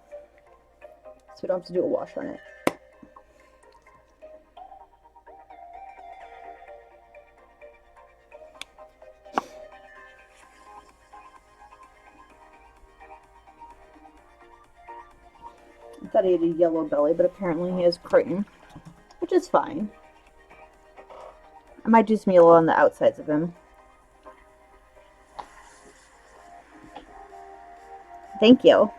So we don't have to do a wash on it. I thought he had a yellow belly, but apparently he has Crichton, which is fine. I might do some yellow on the outsides of him. Thank you.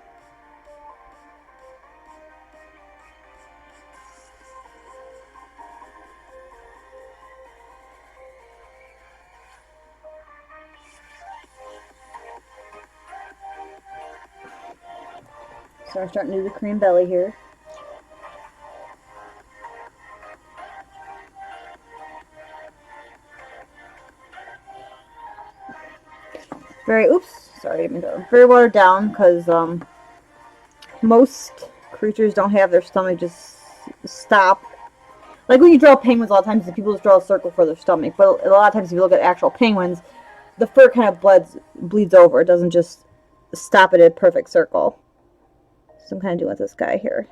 So we're starting to do the cream belly here. Very very watered down because most creatures don't have their stomach just stop. Like when you draw penguins, a lot of times people just draw a circle for their stomach, but a lot of times if you look at actual penguins, the fur kind of bleeds over. It doesn't just stop at a perfect circle. So I'm kind of doing with this guy here.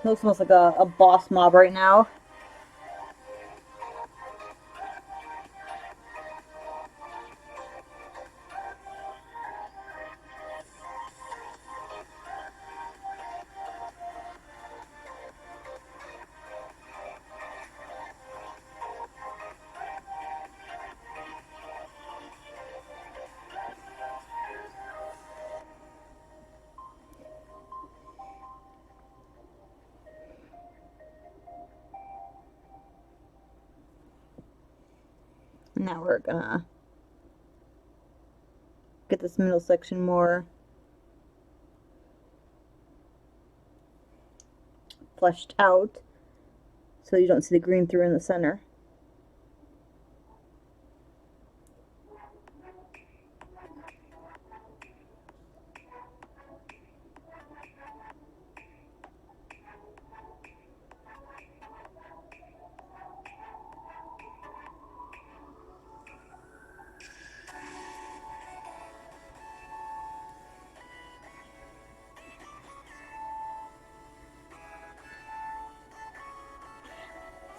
Looks almost like a boss mob right now. Now we're gonna get this middle section more fleshed out so you don't see the green through in the center.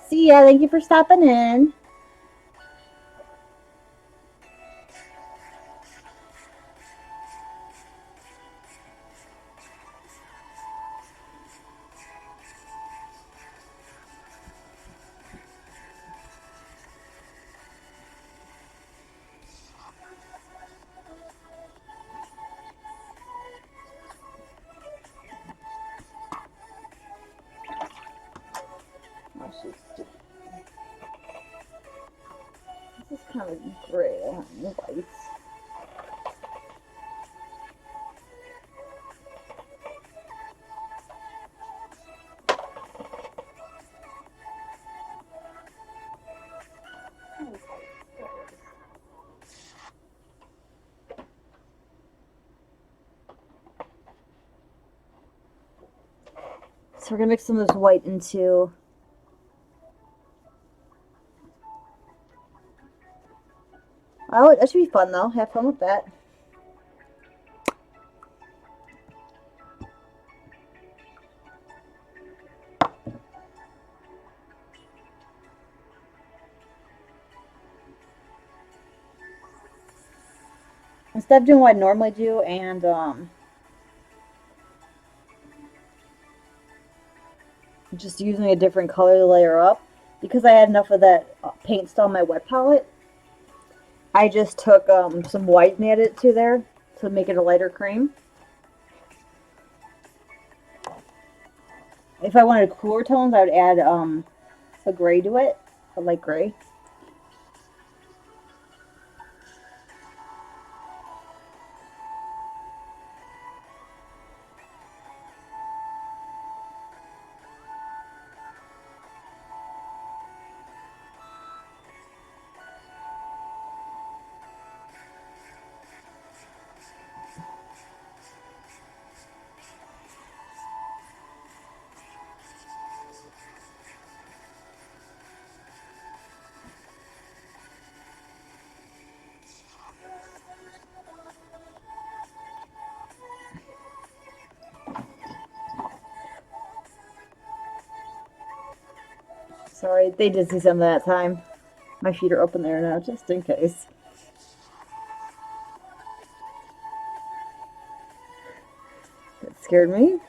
See ya, thank you for stopping in. This is kind of gray and white. So we're gonna mix some of this white into that should be fun though. Have fun with that. Instead of doing what I normally do and just using a different color to layer up, because I had enough of that paint still on my wet palette, I just took some white and added it to there to make it a lighter cream. If I wanted cooler tones, I would add a gray to it, a light gray. Sorry, they did see some of that time. My feet are open there now, just in case. That scared me.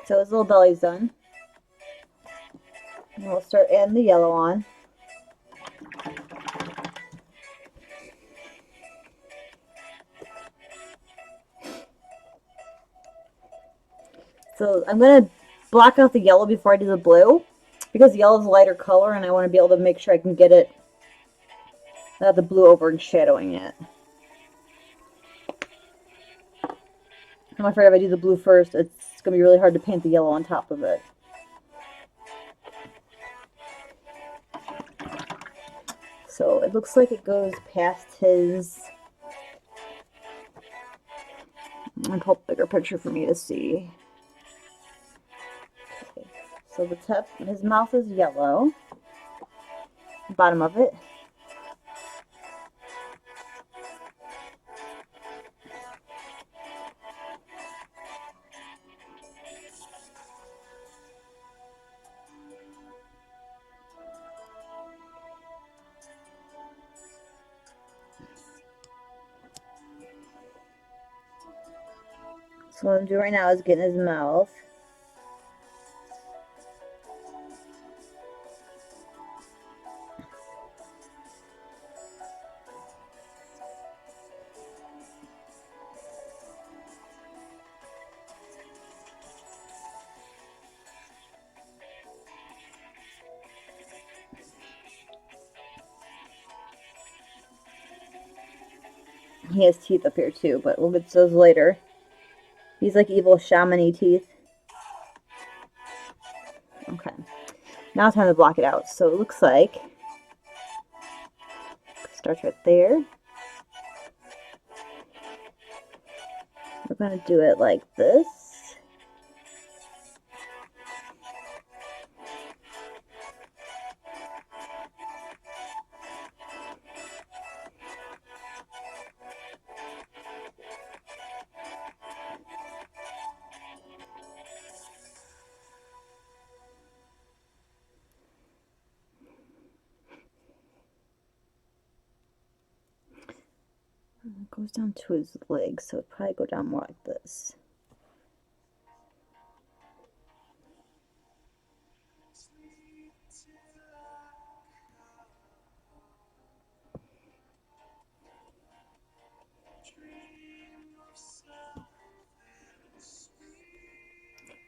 So his little belly's done. And we'll start adding the yellow on. So I'm going to block out the yellow before I do the blue, because yellow is a lighter color and I want to be able to make sure I can get it, the blue over and shadowing it. I'm afraid if I do the blue first, it's going to be really hard to paint the yellow on top of it. So it looks like it goes past his... I'm going to pull a bigger picture for me to see. Okay. So the tip, his mouth is yellow. The bottom of it. So what I'm doing right now is getting his mouth. He has teeth up here too, but we'll get to those later. He's like evil shaman-y teeth. Okay. Now it's time to block it out. So it looks like... Starts right there. We're going to do it like this. It goes down to his legs, so it'd probably go down more like this.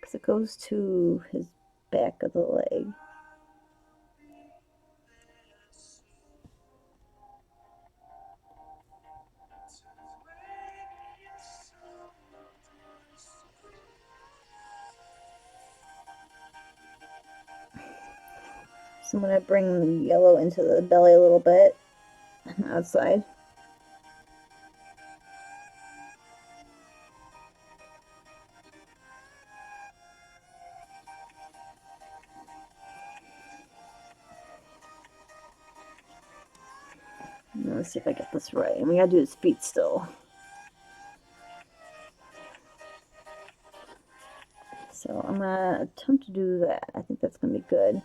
Because it goes to his back of the leg. So I'm going to bring the yellow into the belly a little bit on the outside. Let's see if I get this right. And we gotta do his feet still. So I'm gonna attempt to do that. I think that's gonna be good.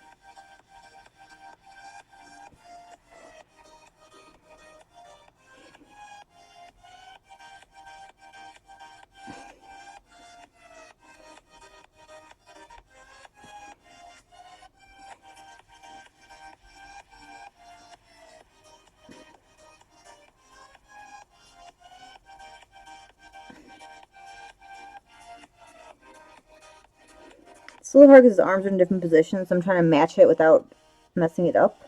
It's a little hard because his arms are in different positions, so I'm trying to match it without messing it up.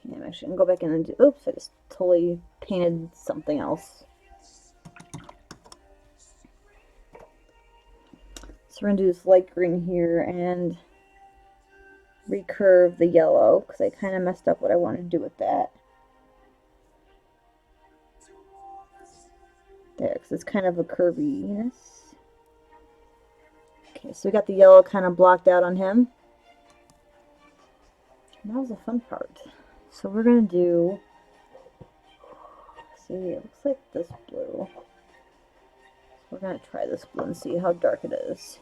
Okay, I'm actually gonna go back in and do. Oops, I just totally painted something else. So we're gonna do this light green here and recurve the yellow because I kind of messed up what I wanted to do with that. There, because it's kind of a curviness. Okay, so we got the yellow kind of blocked out on him. And that was the fun part. So we're gonna do. See, it looks like this blue. So we're gonna try this blue and see how dark it is.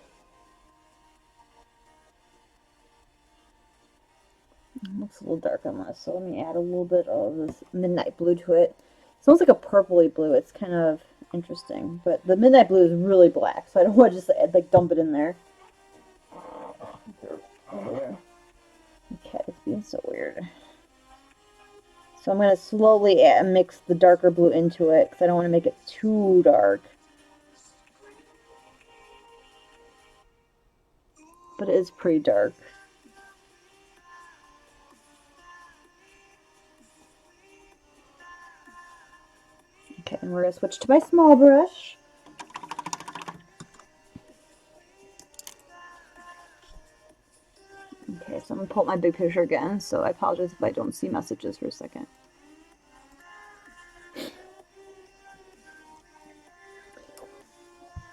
It looks a little dark on this, so let me add a little bit of this midnight blue to it. It's almost like a purpley blue. It's kind of interesting, but the midnight blue is really black, so I don't want to just like dump it in there. The cat is being so weird. So I'm going to slowly mix the darker blue into it because I don't want to make it too dark. But it is pretty dark. Okay, and we're going to switch to my small brush. Okay, so I'm going to pull up my big picture again, so I apologize if I don't see messages for a second.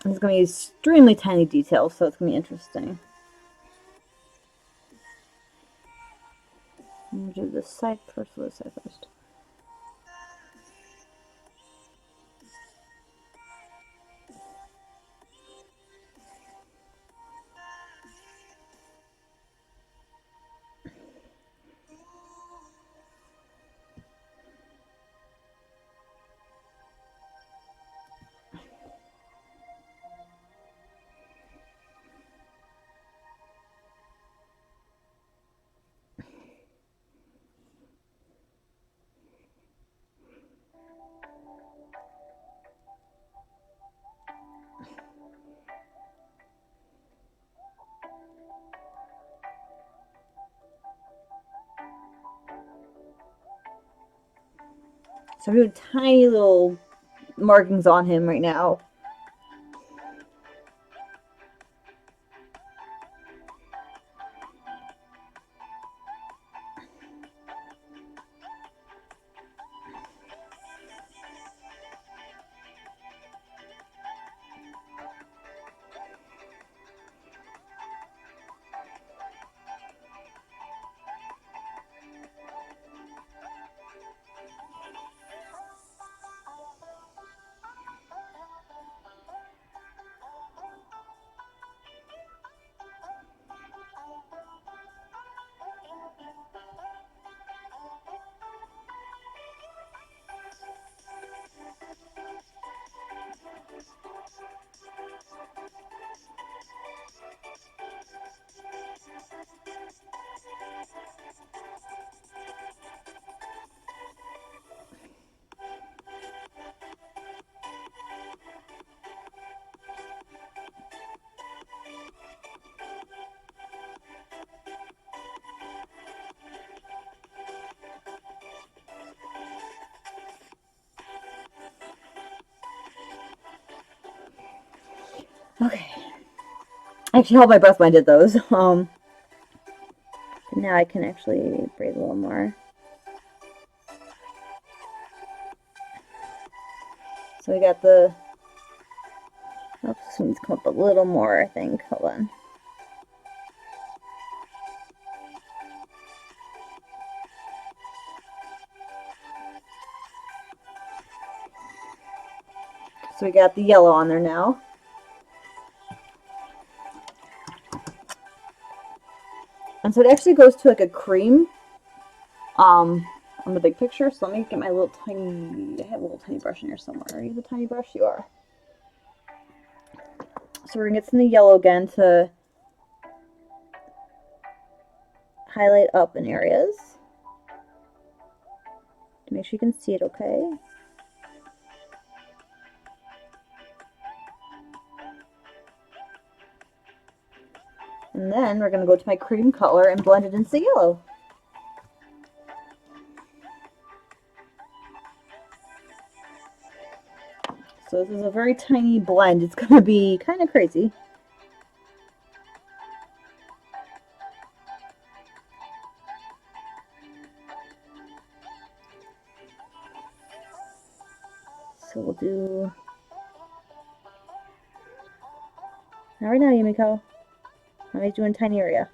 It's going to be extremely tiny details, so it's going to be interesting. I'm going to do this side first, or this side first. So I'm doing tiny little markings on him right now. Okay. I actually held my breath when I did those. Now I can actually breathe a little more. So we got the... Oops, this needs to come up a little more, I think. Hold on. So we got the yellow on there now. And so it actually goes to like a cream on the big picture. So let me get my little tiny... I have a little tiny brush in here somewhere. Are you the tiny brush? You are. So we're going to get some of the yellow again to highlight up in areas. To make sure you can see it okay. And then we're going to go to my cream color and blend it into the yellow. So this is a very tiny blend. It's going to be kind of crazy. So we'll do... Not right now, Yumiko. I'm just doing a tiny area.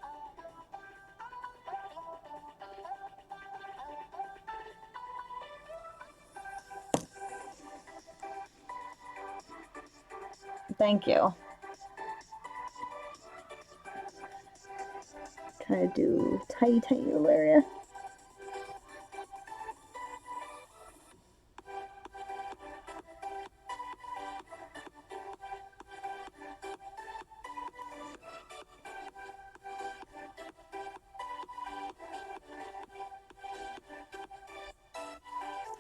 Thank you. Kind of do tiny, tiny little area.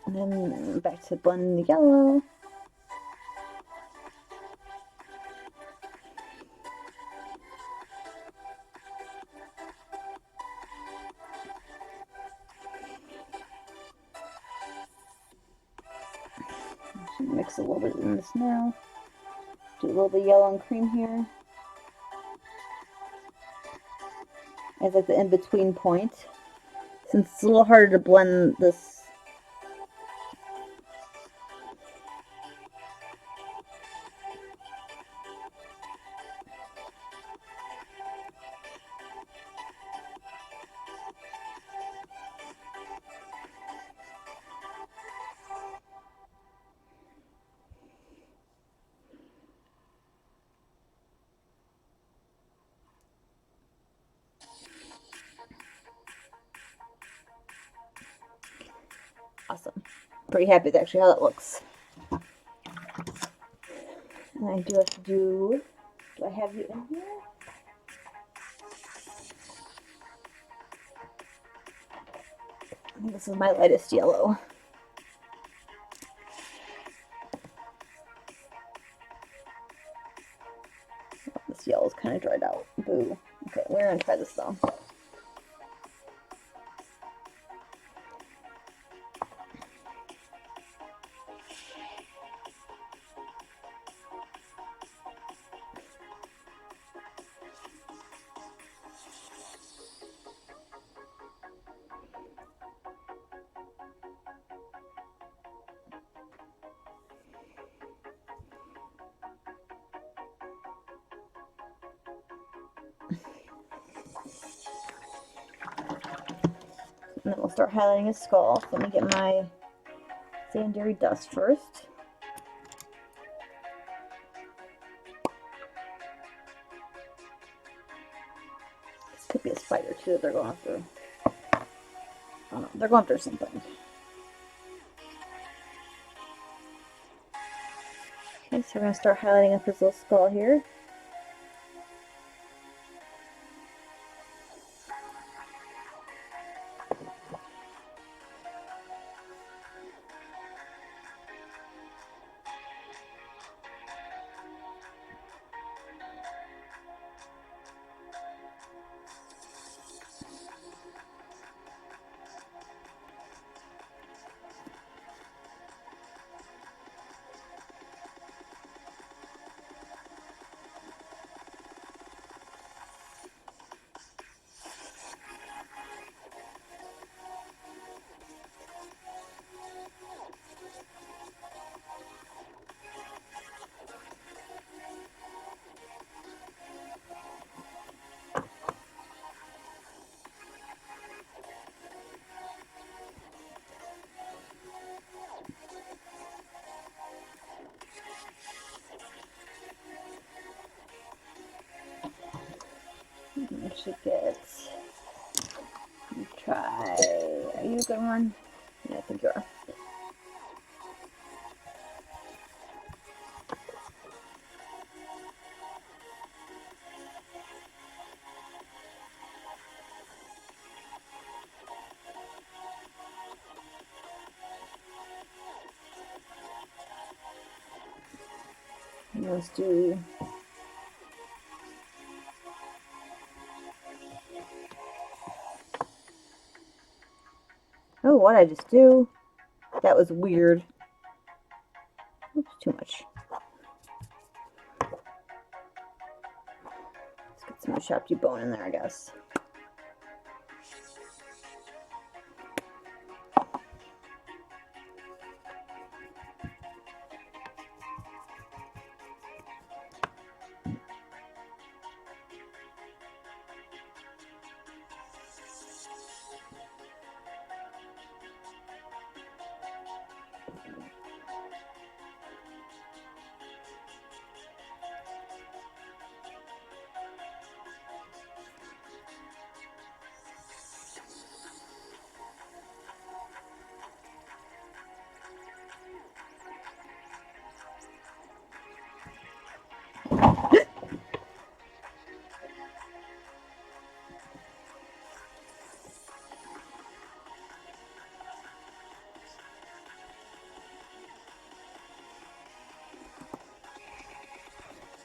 And then back to blending the yellow. Mix a little bit in this now. Do a little bit of yellow and cream here. As like the in-between point. Since it's a little harder to blend this. Awesome. Pretty happy with actually how that looks. And I do have to do I have you in here? I think this is my lightest yellow. This yellow's kind of dried out. Boo. Okay, we're gonna try this though. And then we'll start highlighting his skull. So let me get my Sandary dust first. This could be a spider too that they're going through. I don't know, they're going through something. Okay, so we're going to start highlighting up his little skull here. should get. Try. Are you a good one? Yeah, I think you are. Let's do. Oh, what did I just do? That was weird. Oops, too much. Let's get some sharp bone in there, I guess.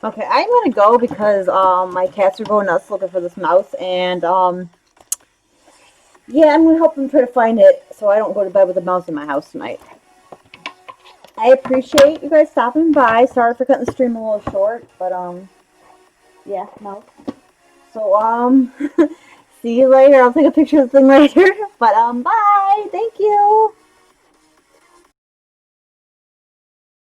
Okay, I'm gonna go because my cats are going nuts looking for this mouse, and yeah, I'm gonna help them try to find it so I don't go to bed with a mouse in my house tonight. I appreciate you guys stopping by. Sorry for cutting the stream a little short, but yeah, mouse. So see you later. I'll take a picture of the thing later. But bye. Thank you.